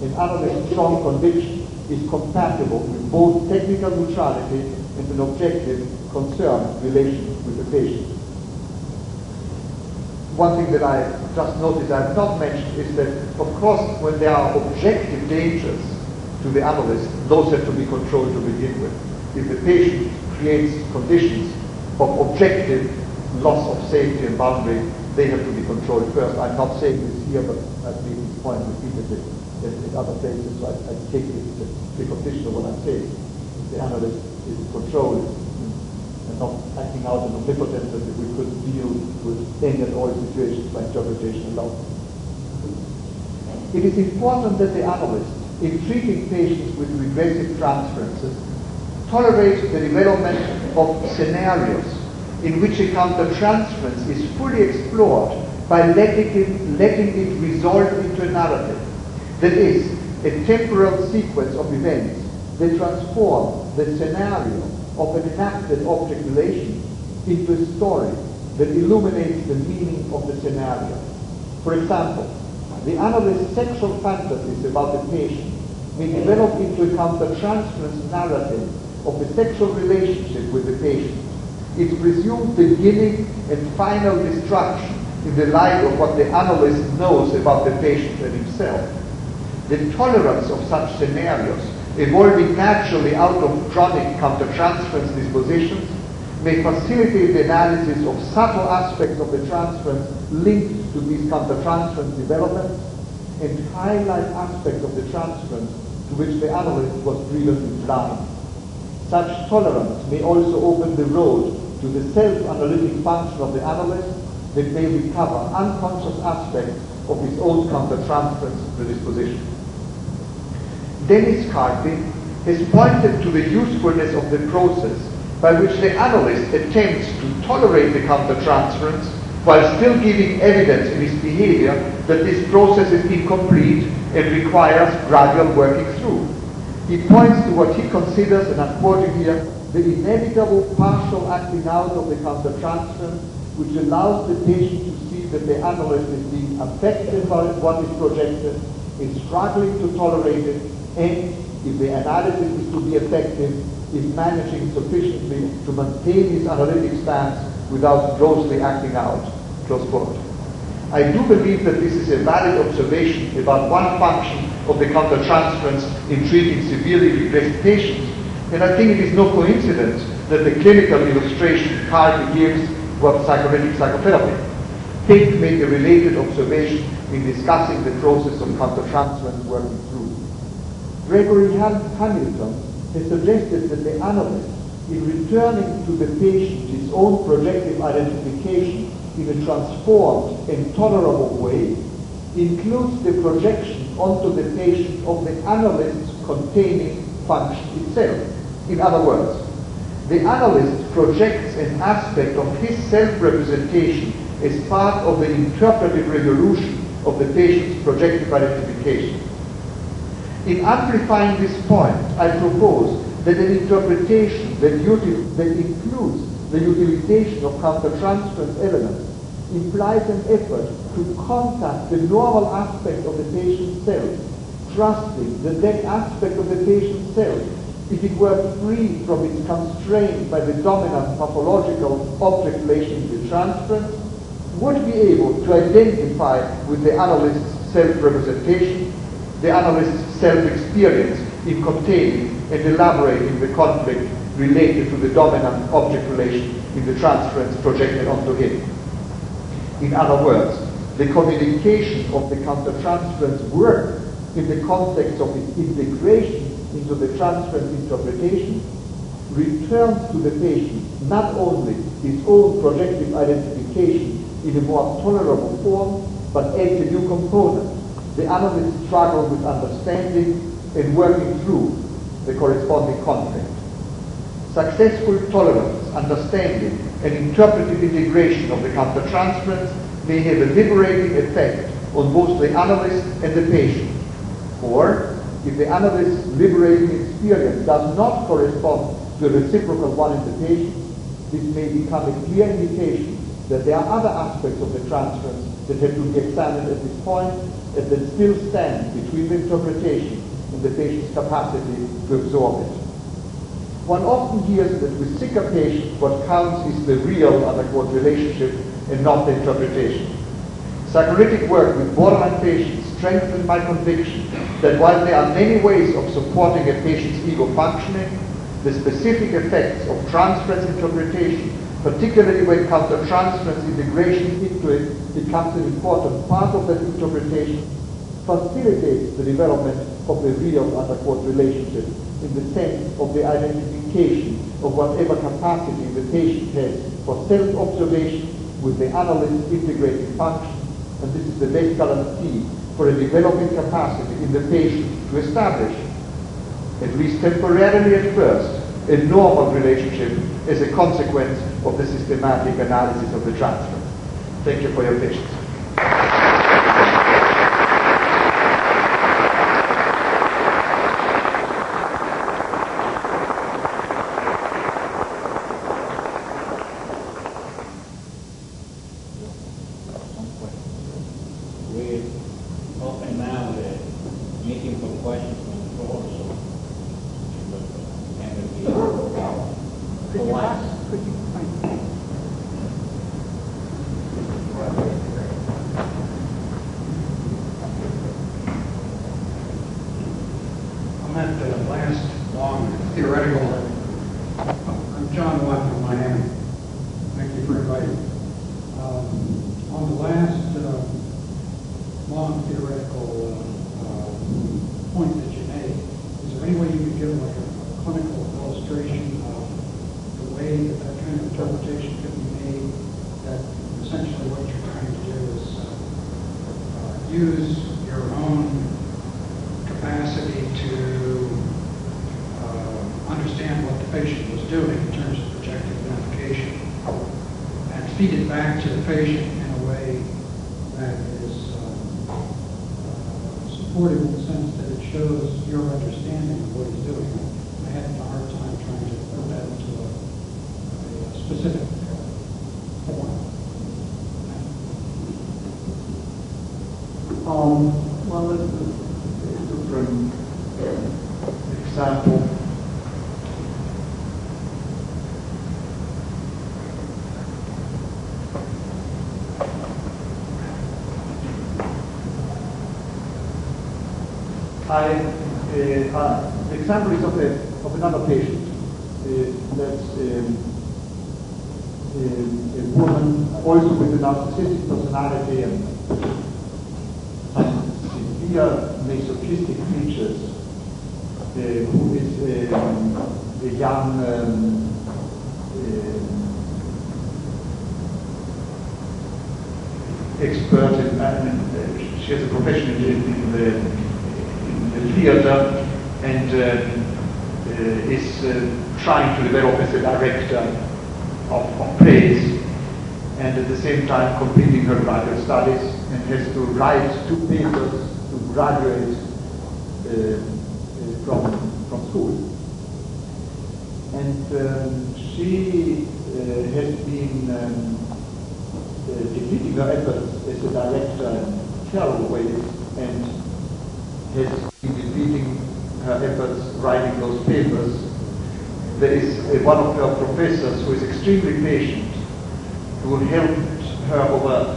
An analyst's strong conviction is compatible with both technical neutrality and an objective, concerned relation with the patient. One thing that I just noticed I have not mentioned is that, of course, when there are objective dangers to the analyst, those have to be controlled to begin with. If the patient creates conditions of objective loss of safety and boundary, they have to be controlled first. I'm not saying this here, but I've made this point repeatedly in other places, so I take it as the condition of what I'm saying. The analyst is controlled and not acting out an omnipotence that we could deal with any and all situations by interpretation alone. It is important that the analyst, in treating patients with regressive transferences, tolerate the development of scenarios in which a countertransference is fully explored by letting it resolve into a narrative. That is, a temporal sequence of events that transform the scenario of an enacted object relation into a story that illuminates the meaning of the scenario. For example, the analyst's sexual fantasies about the patient may develop into a countertransference narrative of a sexual relationship with the patient, its presumed beginning and final destruction in the light of what the analyst knows about the patient and himself. The tolerance of such scenarios, evolving naturally out of chronic countertransference dispositions, may facilitate the analysis of subtle aspects of the transference linked to these countertransference developments and highlight aspects of the transference to which the analyst was previously blind. Such tolerance may also open the road to to the self-analytic function of the analyst that may recover unconscious aspects of his own countertransference predisposition. Dennis Carthy has pointed to the usefulness of the process by which the analyst attempts to tolerate the countertransference while still giving evidence in his behavior that this process is incomplete and requires gradual working through. He points to what he considers, and I'm quoting here, the inevitable partial acting out of the countertransference, which allows the patient to see that the analyst is being affected by what is projected, is struggling to tolerate it, and if the analysis is to be effective, is managing sufficiently to maintain his analytic stance without grossly acting out. Close quote. I do believe that this is a valid observation about one function of the countertransference in treating severely regressed patients, and I think it is no coincidence that the clinical illustration Carthy gives was psychoanalytic psychotherapy. Pink made a related observation in discussing the process of countertransference working through. Gregory Hamilton has suggested that the analyst, in returning to the patient his own projective identification in a transformed and tolerable way, includes the projection onto the patient of the analyst's containing function itself. In other words, the analyst projects an aspect of his self-representation as part of the interpretive resolution of the patient's projective identification. In amplifying this point, I propose that an interpretation that includes the utilization of countertransference elements implies an effort to contact the normal aspect of the patient's self, trusting that that aspect of the patient's self, if it were free from its constraint by the dominant pathological object relation to transference, would be able to identify with the analyst's self-representation, the analyst's self-experience in containing and elaborating the conflict related to the dominant object relation in the transference projected onto him. In other words, the communication of the countertransference work in the context of its integration into the transference interpretation returns to the patient not only his own projective identification in a more tolerable form, but adds a new component, the analyst's struggle with understanding and working through the corresponding conflict. Successful tolerance, understanding, and interpretive integration of the countertransference may have a liberating effect on both the analyst and the patient. Or, if the analyst's liberating experience does not correspond to a reciprocal one in the patient, this may become a clear indication that there are other aspects of the transference that have to be examined at this point and that still stand between the interpretation and the patient's capacity to absorb it. One often hears that with sicker patients what counts is the real, unquote, relationship and not the interpretation. Psychoanalytic work with borderline patients strengthened my conviction that while there are many ways of supporting a patient's ego functioning, the specific effects of transference interpretation, particularly when countertransference integration into it becomes an important part of that interpretation, facilitates the development of the real, unquote, relationship in the sense of the identification of whatever capacity the patient has for self-observation with the analyst's integrating function, and this is the best guarantee for a developing capacity in the patient to establish, at least temporarily at first, a normal relationship as a consequence of the systematic analysis of the transfer. Thank you for your patience. Any way you could give like a clinical illustration of the way way that that kind of interpretation could be made, that essentially what you're trying to do is use your own capacity to understand what the patient was doing in terms of projective identification and feed it back to the patient in a way that is supportive in the sense that it shows your understanding of what he's doing. I had a hard time trying to put that into a specific form. Well, let's do a different example. The example is of another patient. That's a woman also with a narcissistic personality and some severe masochistic features, who is a young expert in, she has a profession in the theater and is trying to develop as a director of plays, and at the same time completing her graduate studies, and has to write 2 papers to graduate from school. And she has been depleting her efforts as a director in terrible ways, and has been depleting her efforts writing those papers. There is one of her professors who is extremely patient, who helped her over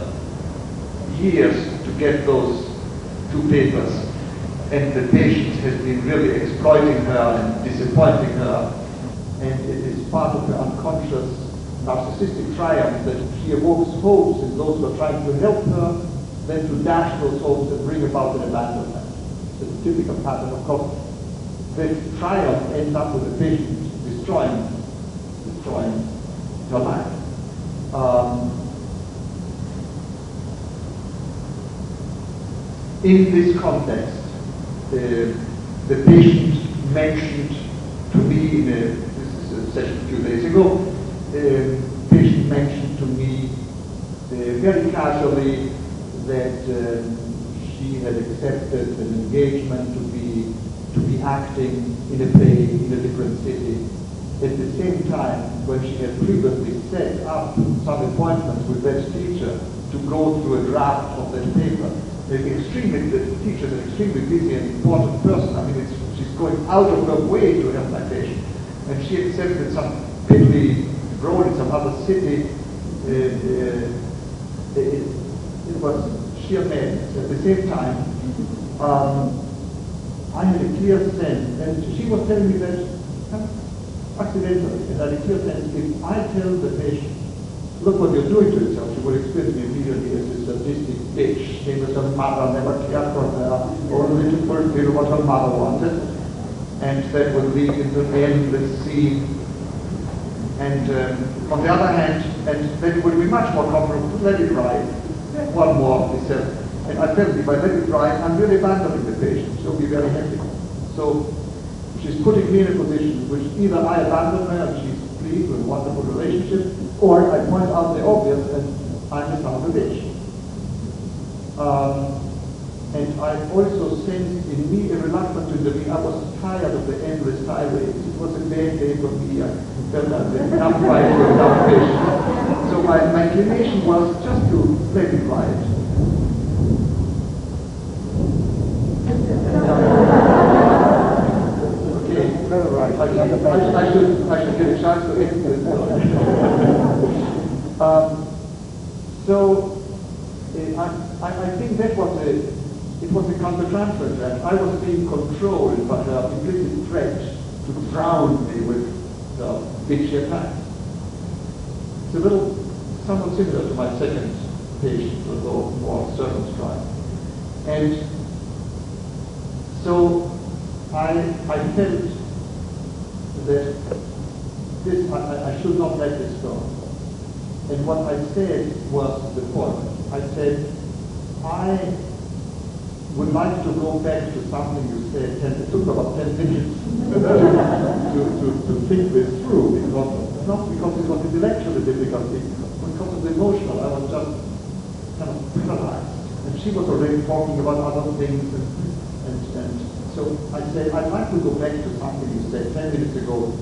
years to get those 2 papers, and the patient has been really exploiting her and disappointing her, and it is part of her unconscious narcissistic triumph that she evokes hopes in those who are trying to help her, then to dash those hopes and bring about an abandonment. It's a typical pattern, of course. The triumph ends up with the patient destroying her life. In this context, the patient mentioned to me, this is a session a few days ago, the patient mentioned to me very casually that she had accepted an engagement to be acting in a play in a different city. At the same time, when she had previously set up some appointments with that teacher to go through a draft of that paper, the teacher is an extremely busy and important person. I mean, she's going out of her way to help my patient. And she accepted some piddly role in some other city. It was sheer madness. At the same time, I had a clear sense, and she was telling me that accidentally, and I had a clear sense, if I tell the patient, look what you're doing to yourself, she would experience me immediately as a sadistic bitch. She was her mother, never cared for her, only to fulfill what her mother wanted, and that would lead into an endless scene. And on the other hand, and then it would be much more comfortable to let it ride. One more, he said. And I felt if I let it ride, I'm really abandoning the patient. She'll be very happy. So she's putting me in a position which either I abandon her and she's pleased with a wonderful relationship, or I point out the obvious and I'm a son of a bitch. And I also sensed in me a reluctance to intervene. I was tired of the endless tirades. It was a bad day for me. I felt I was enough fight for enough patience. So my inclination was just to let it ride. I should get a chance to end this. I think that was a countertransference, and I was being controlled by the implicit threat to drown me with bitchy attacks. It's a little somewhat similar to my second patient, although more circumscribed. And so I felt that this, I should not let this go. And what I said was the following. I said, I would like to go back to something you said. It took about 10 minutes to think this through, because not because it was intellectually difficult, because of the emotional. I was just kind of paralyzed. And she was already talking about other things, and so I said, I'd like to go back to something you said 10 minutes ago.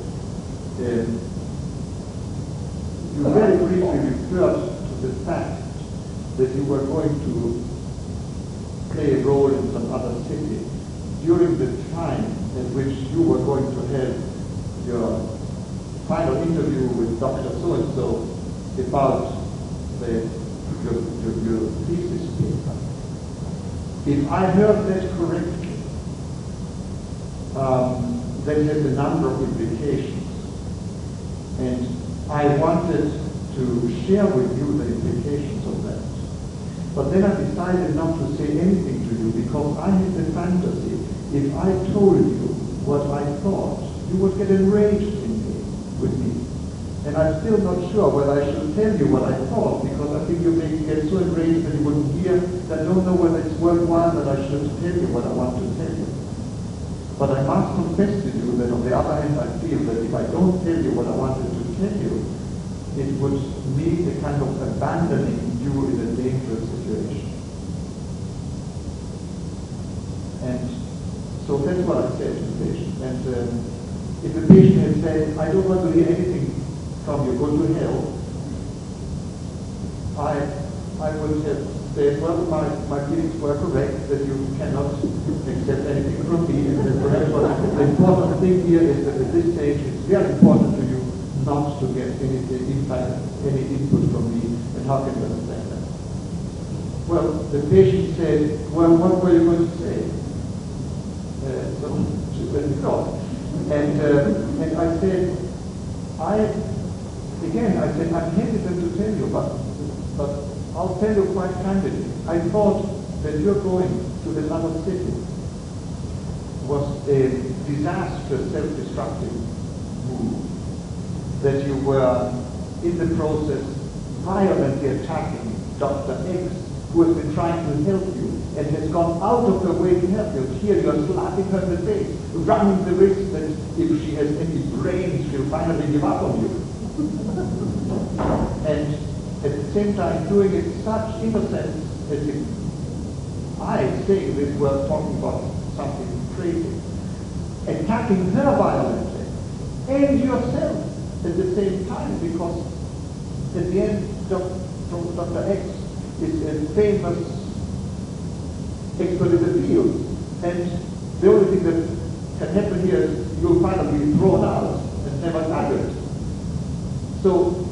You very briefly referred to the fact that you were going to play a role in some other city during the time in which you were going to have your final interview with Dr. So-and-so about your thesis paper. If I heard that correctly, that has a number of implications. And I wanted to share with you the implications of that. But then I decided not to say anything to you because I had the fantasy, if I told you what I thought, you would get enraged with me. And I'm still not sure whether I should tell you what I thought, because I think you may get so enraged that you wouldn't hear, that I don't know whether it's worthwhile that I should tell you what I want to tell you. But I must confess to you that on the other hand, I feel that if I don't tell you what I wanted to tell you, it would mean a kind of abandoning you in a dangerous situation. And so that's what I said to the patient. And if the patient had said, I don't want to hear anything from you, go to hell, I would have said, well, my feelings were correct, that you cannot accept anything from me, and that perhaps the important thing here is that at this stage it's very important to you not to get any input from me, and how can you understand that? Well, the patient said, well, what were you going to say? So she let me go. And I said, I'm hesitant to tell you, but I'll tell you quite candidly. I thought that your going to another city was a disastrous, self-destructive move. That you were, in the process, violently attacking Dr. X, who has been trying to help you and has gone out of her way to help you. Here you are slapping her in the face, running the risk that if she has any brains, she'll finally give up on you. And at the same time doing it such innocence as if I, saying this, were talking about something crazy. Attacking her violently, and yourself at the same time, because at the end, Dr. X is a famous expert in the field, and the only thing that can happen here is you'll finally be thrown out and never targeted. So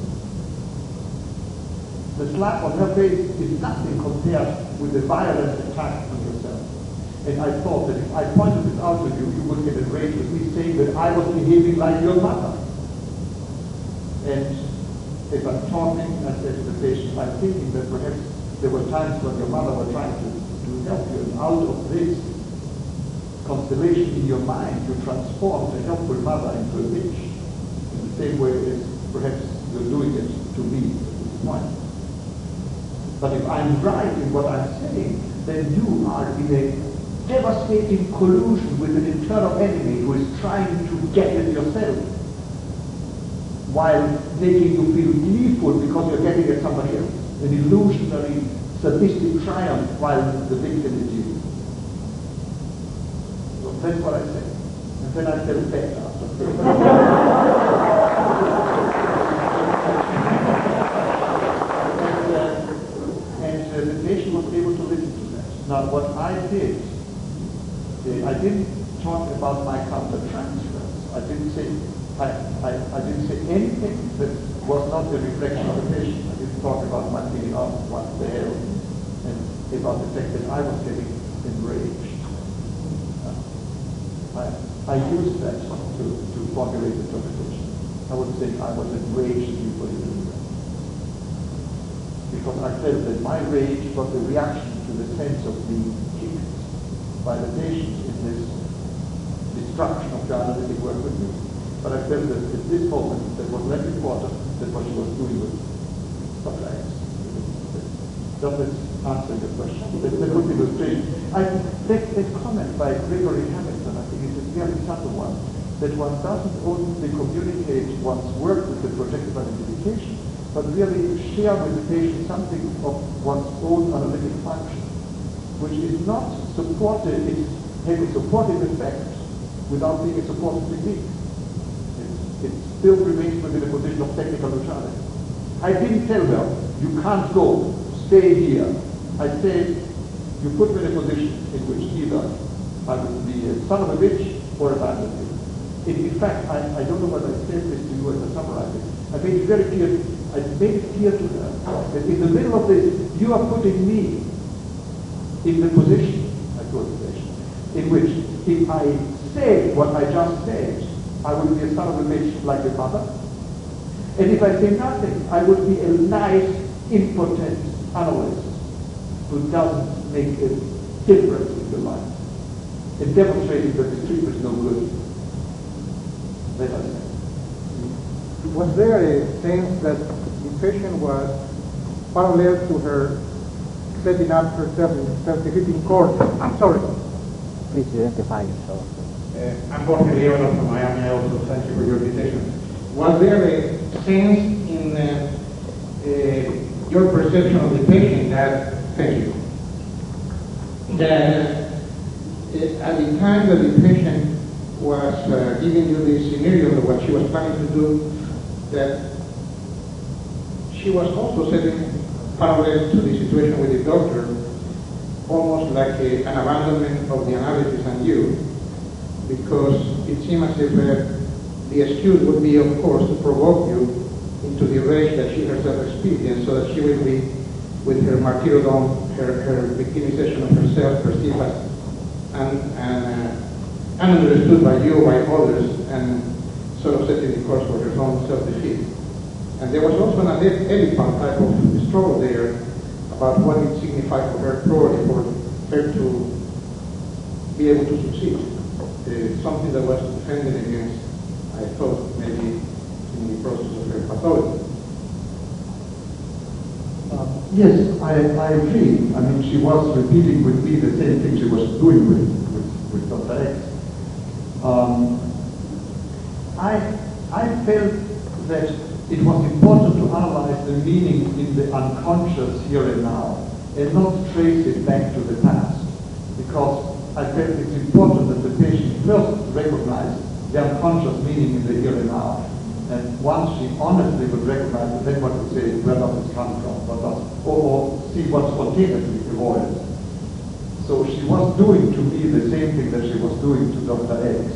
the slap on her face is nothing compared with the violent attack on yourself. And I thought that if I pointed this out to you, you would get enraged with me saying that I was behaving like your mother. And as I'm talking, I said to the patient, I'm thinking that perhaps there were times when your mother was trying to help you, and out of this constellation in your mind, you transformed a helpful mother into a bitch, in the same way as perhaps you're doing it to me at this point. But if I'm right in what I'm saying, then you are in a devastating collusion with an internal enemy who is trying to get at yourself, while making you feel gleeful because you're getting at somebody else. An illusionary, sadistic triumph while the victim is you. So that's what I said. And then I felt better after. The patient was able to listen to that. Now, what I did, I didn't talk about my countertransference. I didn't say anything that was not a reflection of the patient. I didn't talk about my feeling of what the hell, and about the fact that I was getting enraged. I used that to formulate the interpretation. I would say I was enraged at you for doing that. Because I felt that my rage was a reaction to the sense of being kicked by the patient in this destruction of the analytic work with me. But I felt that at this moment, that was less important than what she was doing with Dr. X. Does this answer your question? That would be illustration. That comment by Gregory Hamilton, I think, is a very subtle one, that one doesn't only communicate one's work with the projective identification, but really share with the patient something of one's own analytic function, which is not supported, it's having supportive effect without being a supportive technique. It still remains within a position of technical neutrality. I didn't tell her, you can't go, stay here. I said, you put me in a position in which either I would be a son of a bitch or a bad man. In fact, I don't know whether I said this to you as I summarize it. I made it very clear, to her that in the middle of this, you are putting me in the position, in which if I say what I just said, I would be a son of a bitch like your mother. And if I say nothing, I would be a nice, impotent analyst who doesn't make a difference in the life. And demonstrating that the treatment is no good. That I say. Was there a sense that the patient was parallel to her setting up herself in self-defeating court? I'm sorry. Please identify yourself. I'm Jorge León from Miami. I also thank you for your invitation. Was there a sense in your perception of the patient that, thank you, that at the time that the patient was giving you the scenario of what she was planning to do, that she was also setting parallel to the situation with the doctor, almost like an abandonment of the analysis and you, because it seemed as if the excuse would be, of course, to provoke you into the rage that she herself experienced, so that she will be, with her martyrdom, her victimization of herself, perceived as understood by you, by others, and sort of setting the course for her own self-defeat. And there was also an elephant type of struggle there about what it signified for her, probably for her to be able to succeed. Something that was defended against, I thought, maybe in the process of her pathology. Yes, I agree. I mean, she was repeating with me the same thing she was doing with Dr. X. I felt that it was important to analyze the meaning in the unconscious here and now, and not trace it back to the past, because I felt it's important that the patient first recognize the unconscious meaning in the here and now. And once she honestly would recognize it, then one would say, where does it come from? Or see what spontaneously evolved. So she was doing to me the same thing that she was doing to Dr. X.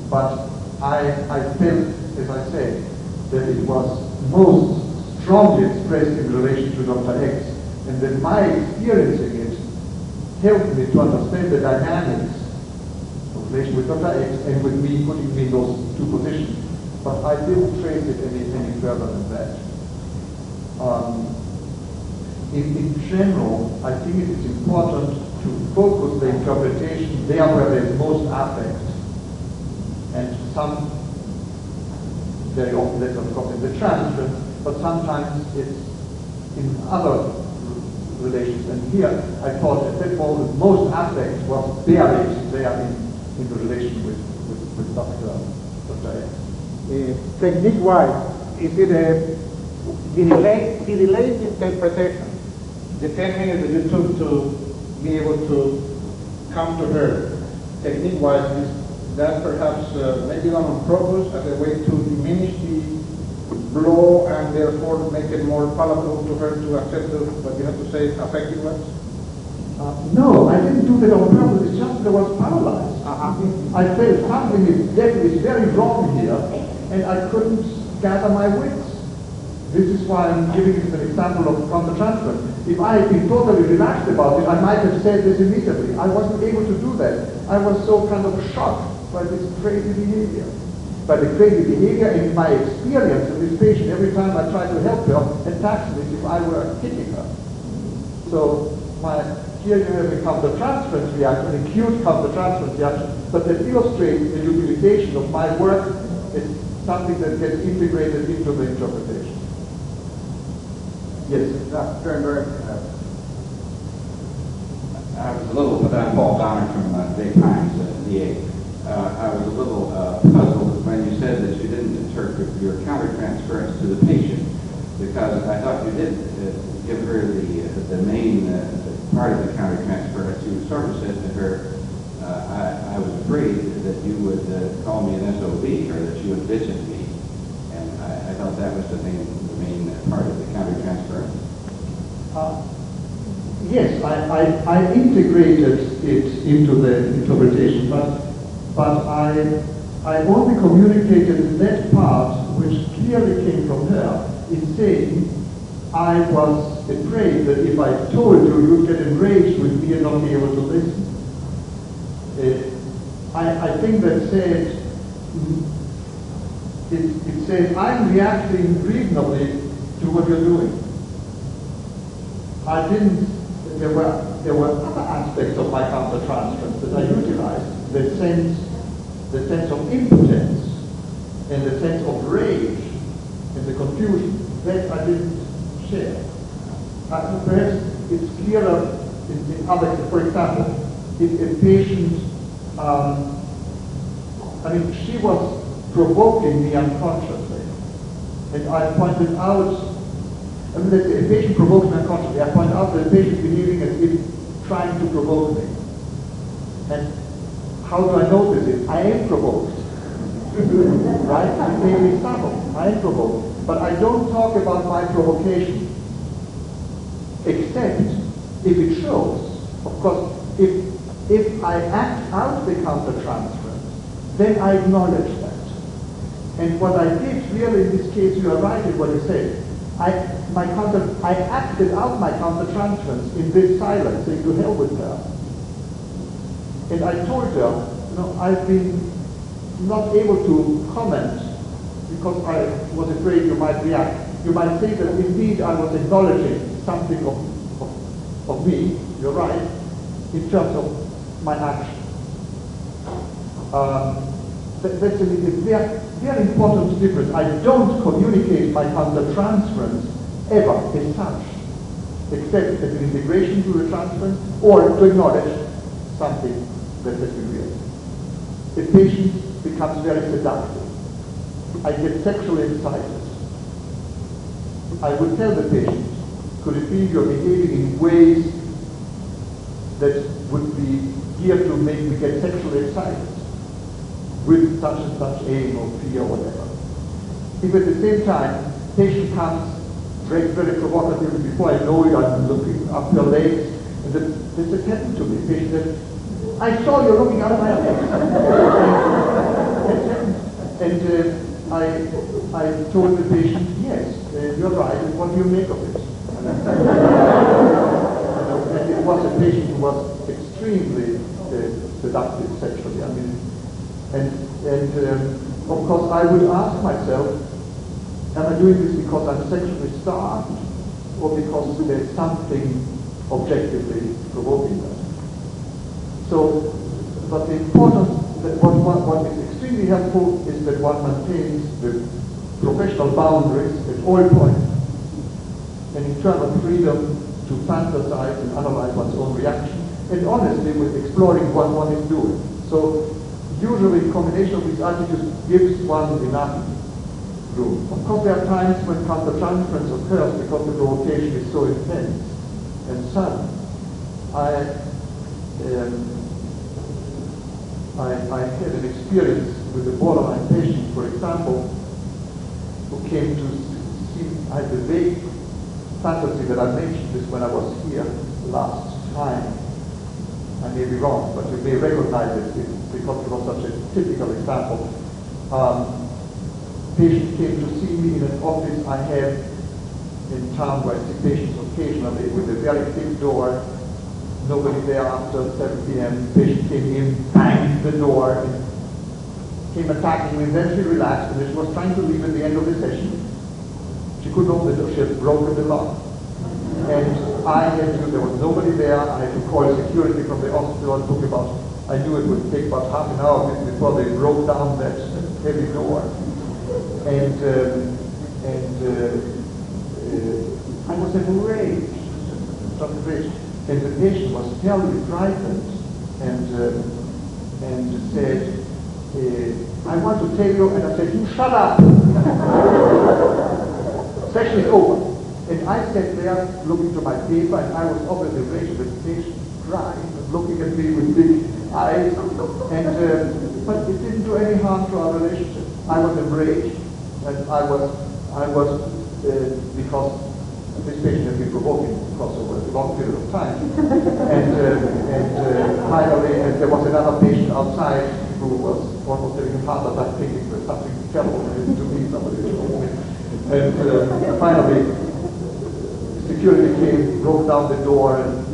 But I felt, as I said, that it was most strongly expressed in relation to Dr. X, and that my experiencing it helped me to understand the dynamics of relation with Dr. X and with me, putting me in those two positions. But I didn't trace it any further than that. In general, I think it is important to focus the interpretation there where there is most affect. And very often that's of course in the transference, but sometimes it's in other relations. And here I thought at that moment most affect was buried there in the relation with Dr. X. Technique-wise, is it the delayed interpretation, The 10 minutes that you took to be able to come to her, technique-wise, is that perhaps maybe done on purpose as a way to diminish the blow and therefore make it more palatable to her to accept what you have to say affecting words? No, I didn't do that on purpose. It's just that I was paralyzed. I felt something is very wrong here, and I couldn't gather my wits. This is why I'm giving you an example of countertransference. If I had been totally relaxed about it, I might have said this immediately. I wasn't able to do that. I was so kind of shocked by this crazy behavior. By the crazy behavior and my experience of this patient every time I tried to help her attacks me as if I were hitting her. So here you have a countertransference reaction, an acute countertransference reaction, but that illustrates the utilization of my work as something that gets integrated into the interpretation. Yes? Dr. Kernberg, I was a little, but I'm Paul Donner from Big Times, VA. I was a little puzzled when you said that you didn't interpret your countertransference to the patient, because I thought you did give her the main part of the countertransference. You sort of said to her, I was afraid that you would call me an SOB or that you would visit me, and I thought that was the main part of the countertransference. Yes, I integrated it into the interpretation, but I only communicated that part which clearly came from her in saying I was afraid that if I told you, you'd get enraged with me and not be able to listen. I think that said, it says I'm reacting reasonably to what you're doing. I didn't. There were other aspects of my countertransference that I utilized. The sense of impotence, and the sense of rage, and the confusion. That I didn't share. Perhaps it's clearer in other. For example, if a patient, she was provoking me unconsciously, and I pointed out. A patient provokes me unconsciously. I point out that the patient is behaving as if trying to provoke me. And how do I notice it? I am provoked. Right? It may be subtle. I am provoked. But I don't talk about my provocation. Except if it shows. Of course, if I act out the countertransference, then I acknowledge that. And what I did really in this case, you are right in what you said. I acted out my countertransference in this silence, saying to hell with her. And I told her, I've been not able to comment because I was afraid you might react. You might say that indeed I was acknowledging something of me, you're right, in terms of my action. That's a very important difference. I don't communicate my countertransference ever as such, except as an integration to the transference or to acknowledge something that has been real. The patient becomes very seductive. I get sexually excited. I would tell the patient, could it be you're behaving in ways that would be geared to make me get sexually excited with such and such aim or fear or whatever. If at the same time, patient comes very, very provocatively before I know you, I'm looking up your legs, and this has happened to me. Patient said, I saw you looking out of my legs. And I told the patient, yes, you're right, and what do you make of it? And it was a patient who was extremely seductive sexually. And of course I would ask myself, am I doing this because I'm sexually starved, or because there's something objectively provoking that? So, but the importance that what is extremely helpful is that one maintains the professional boundaries at all points, and internal freedom to fantasize and analyze one's own reaction, and honestly with exploring what one is doing. So usually a combination of these attitudes gives one enough room. Of course there are times when countertransference occurs because the provocation is so intense and sudden. I had an experience with a borderline patient, for example, who came to see, I had a vague fantasy that I mentioned this when I was here last time. I may be wrong, but you may recognize it because it was such a typical example. Patient came to see me in an office I have in town where I see patients occasionally with a very thick door, nobody there after 7 p.m. Patient came in, banged the door, and came attacking me, and then she relaxed, and she was trying to leave at the end of the session. She couldn't open the door, she had broken the lock. And I had to, there was nobody there, I had to call security from the hospital. It took about, I knew it would take about half an hour before they broke down that heavy door. And I was enraged, and the patient was terribly frightened and said, I want to tell you, and I said, you shut up. Session is over. And I sat there looking to my paper, and I was obviously enraged with the patient crying and looking at me with big eyes. And but it didn't do any harm to our relationship. I was enraged, and I was because this patient had been provoking because over a long period of time. and finally, there was another patient outside who was almost having a heart attack, thinking that something terrible happened to me, somebody told me. And finally, security came, broke down the door, and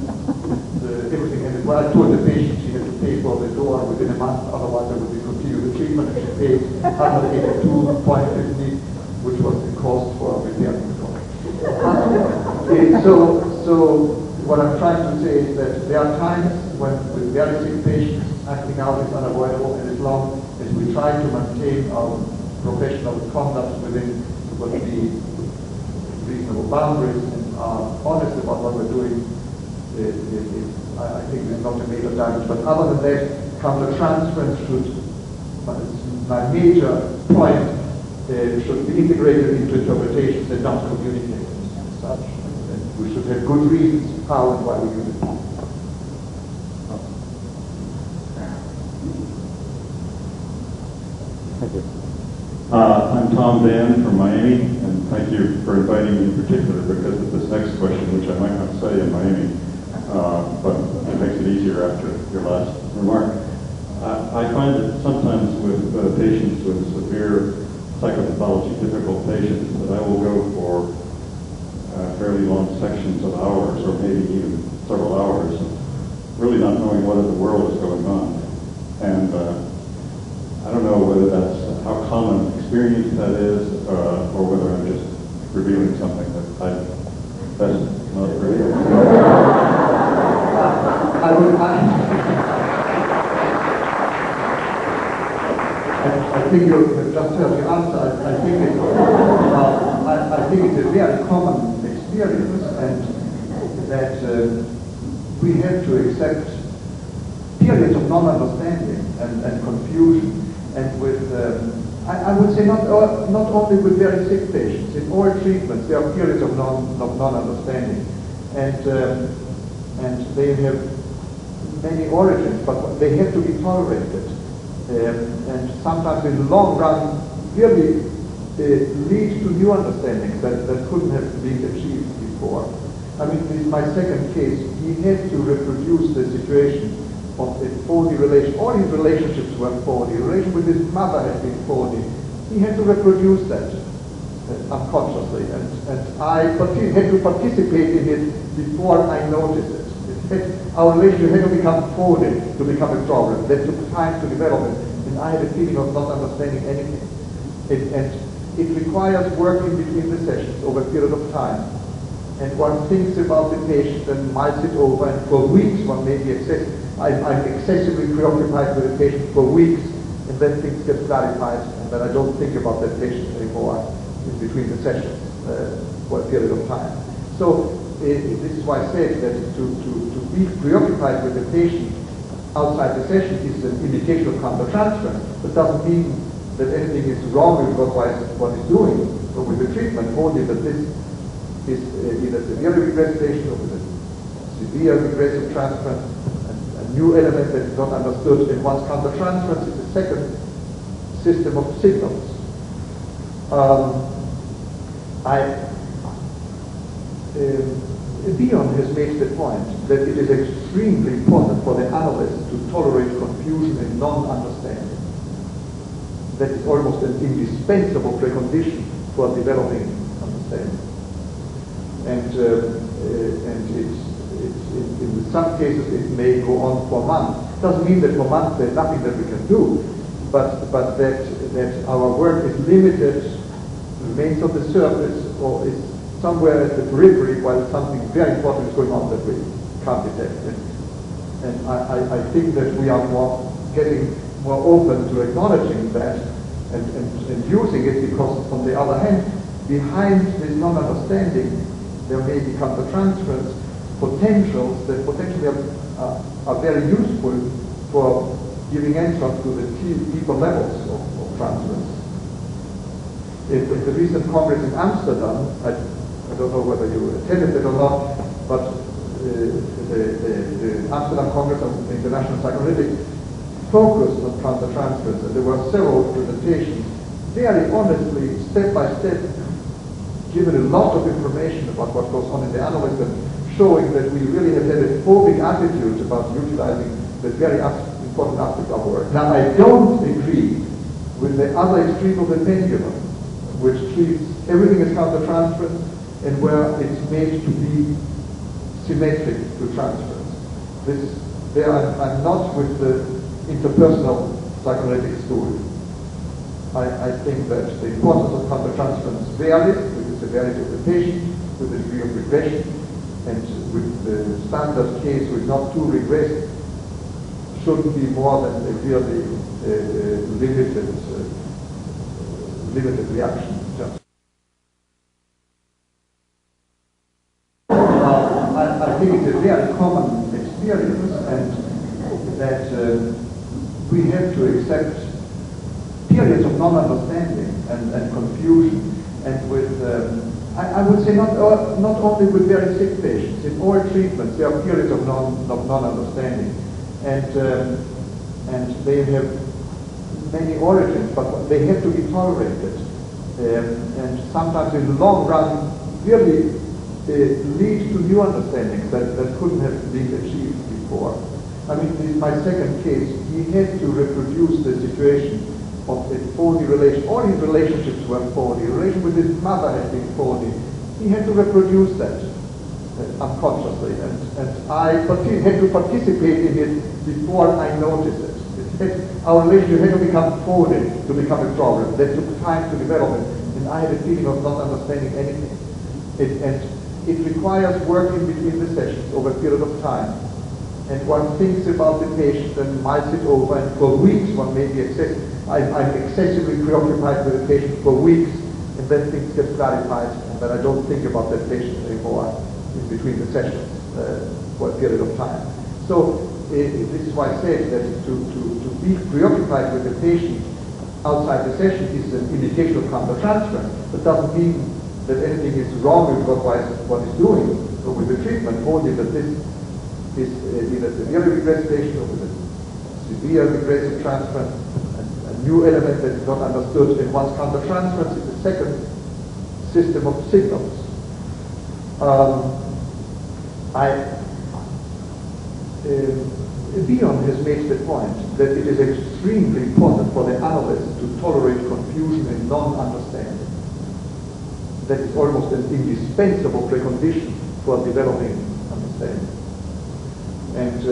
everything ended. Well, I told the patient she had to pay for the door within a month, otherwise I would discontinue the treatment, and she paid $182.50, which was the cost for repairing the door. So what I'm trying to say is that there are times when with very sick patients, acting out is unavoidable, and as long as we try to maintain our professional conduct within what would be reasonable boundaries and are honest about what we're doing, I think there's not a major damage. But other than that, countertransference should, my major point, should be integrated into interpretations and not communicated as such. And we should have good reasons how and why we use it. Thank you. I'm Tom Dan from Miami, and thank you for inviting me in particular because of this next question, which I might not say in Miami, but it makes it easier after your last remark. I find that sometimes with patients with severe psychopathology, difficult patients, that I will go for fairly long sections of hours, or maybe even several hours, really not knowing what in the world is going on. And I don't know whether that's how common an experience that is, or whether I'm just revealing something that I best not reveal. I think you have just heard the answer. I think it's a very common experience, and that we have to accept periods of non-understanding and confusion. And with, I would say not only with very sick patients, in all treatments there are periods of non-understanding, and they have many origins, but they have to be tolerated. And sometimes in the long run really lead to new understandings that couldn't have been achieved before. I mean, this is my second case. He had to reproduce the situation of a phony relation. All his relationships were phony. The relation with his mother had been phony. He had to reproduce that unconsciously, and I had to participate in it before I noticed it. Our relationship had to become phony to become a problem. That took time to develop it, and I had a feeling of not understanding anything. And it requires working between the sessions over a period of time. And one thinks about the patient and mulls it over, and for weeks one may be I'm excessively preoccupied with the patient for weeks, and then things get clarified, and then I don't think about that patient anymore in between the sessions for a period of time. So this is why I said that to be preoccupied with the patient outside the session is an indication of countertransference. That doesn't mean that anything is wrong with what is doing or with the treatment, only that this is either severe regressive patient or with a severe regressive transference, a new element that is not understood. And once countertransference is a second system of signals. Dion has made the point that it is extremely important for the analyst to tolerate confusion and non-understanding. That is almost an indispensable precondition for developing understanding. And in some cases it may go on for months. It doesn't mean that for months there's nothing that we can do, but that our work is limited, remains on the surface, or is somewhere at the periphery while something very important is going on that we can't detect. And I think that we are getting more open to acknowledging that and using it, because on the other hand, behind this non-understanding, there may be countertransference potentials that potentially are very useful for giving answers to the deeper levels of transference. At the recent Congress in Amsterdam, I don't know whether you attended it or not, but the Amsterdam Congress of International Psychoanalytic focused on countertransference, and there were several presentations, very honestly, step by step, given a lot of information about what goes on in the analysis, showing that we really have had a phobic attitude about utilizing the very important aspect of work. Now, I don't agree with the other extreme of the pendulum, which treats everything as countertransference and where it's made to be symmetric to transference. I'm not with the interpersonal psychoanalytic school. I think that the importance of countertransference varies with the severity of the patient, with the degree of regression, and with the standard case who is not too regressed shouldn't be more than a really limited reaction. I think it's a very common experience, and that we have to accept periods of non-understanding and confusion, and with I would say not only with very sick patients. In all treatments, there are periods of non-understanding, and they have many origins, but they have to be tolerated, and sometimes in the long run really lead to new understandings that couldn't have been achieved before. I mean, in my second case, he had to reproduce the situation of a phony relation. All his relationships were phony. The relation with his mother had been phony. He had to reproduce that unconsciously, and I had to participate in it before I noticed it. Our relationship had to become phony to become a problem. That took time to develop it, and I had a feeling of not understanding anything. It requires working between the sessions over a period of time. And one thinks about the patient and mulls it over, and for weeks one may be I'm excessively preoccupied with the patient for weeks, and then things get clarified, and then I don't think about that patient anymore in between the sessions for a period of time. So this is why I said that to be preoccupied with the patient outside the session is an indication of countertransference. That doesn't mean that anything is wrong with what is doing or with the treatment, only that this is either severely regressed patient or with a severe regressive transference, a new element that is not understood. And once countertransference is the second system of signals. Bion has made the point that it is extremely important for the analyst to tolerate confusion and non-understanding. That is almost an indispensable precondition for developing understanding. And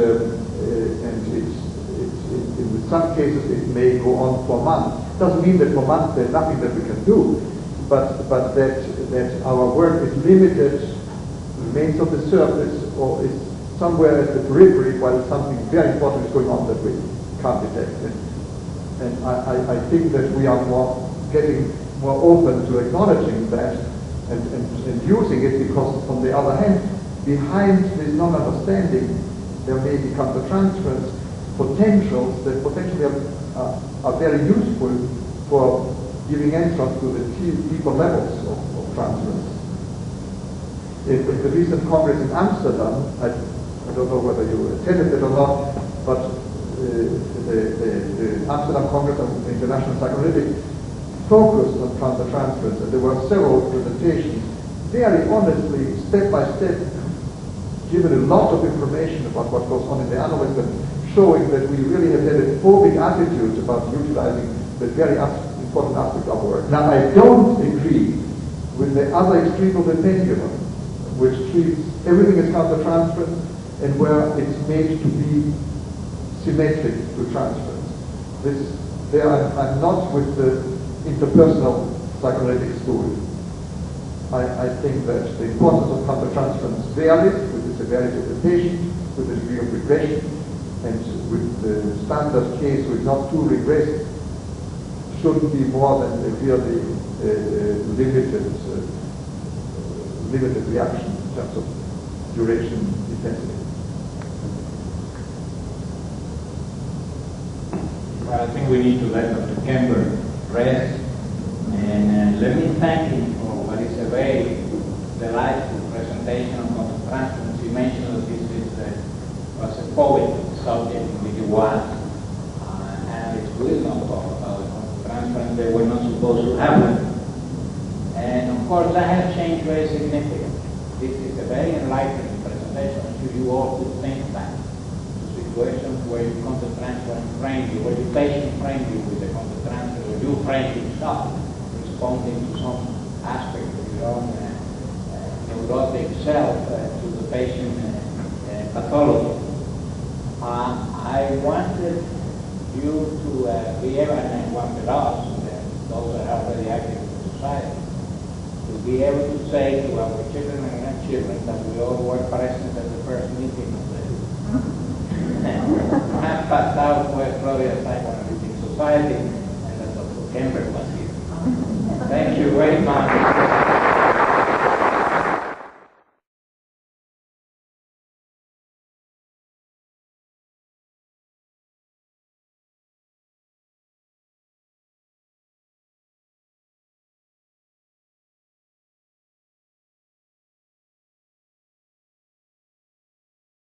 in some cases it may go on for months. Doesn't mean that for months there's nothing that we can do, but that our work is limited, remains on the surface, or is somewhere at the periphery while something very important is going on that we can't detect. And I think that we are getting more open to acknowledging that and using it, because on the other hand, behind this non-understanding, there may be countertransference potentials that potentially are very useful for giving answers to the deeper levels of transference. At the recent Congress in Amsterdam, I don't know whether you attended it or not, but the Amsterdam Congress of International Psychoanalytic focused on countertransference, and there were several presentations, very honestly, step by step, given a lot of information about what goes on in the analysis, showing that we really have had a phobic attitude about utilizing the very important aspect of work. Now, I don't agree with the other extreme of the pendulum, which treats everything as countertransference and where it's made to be symmetric to transference. I'm not with the interpersonal psychoanalytic school. I think that the importance of countertransference varies with the severity of the patient, with the degree of regression, and with the standard case with not too regressive shouldn't be more than a really limited reaction in terms of duration intensity. Well, I think we need to let Dr. Kernberg rest, and let me thank him for what is a very delightful presentation on countertransference. He mentioned that this was a poet subject, which it was, and it's good not to talk about countertransference. They were not supposed to happen. And of course, that has changed very significantly. This is a very enlightening presentation. I'm sure you all could think back to situations where you countertransfer friendly, where you patient friendly with the countertransfer, where you frame yourself, responding to some aspect of your own neurotic self to the patient pathology. I wanted you to be able, and I wanted us, those that are already active in society, to be able to say to our children and grandchildren that we all were present at the first meeting of the half-past out West Florida Psychoanalytic Society.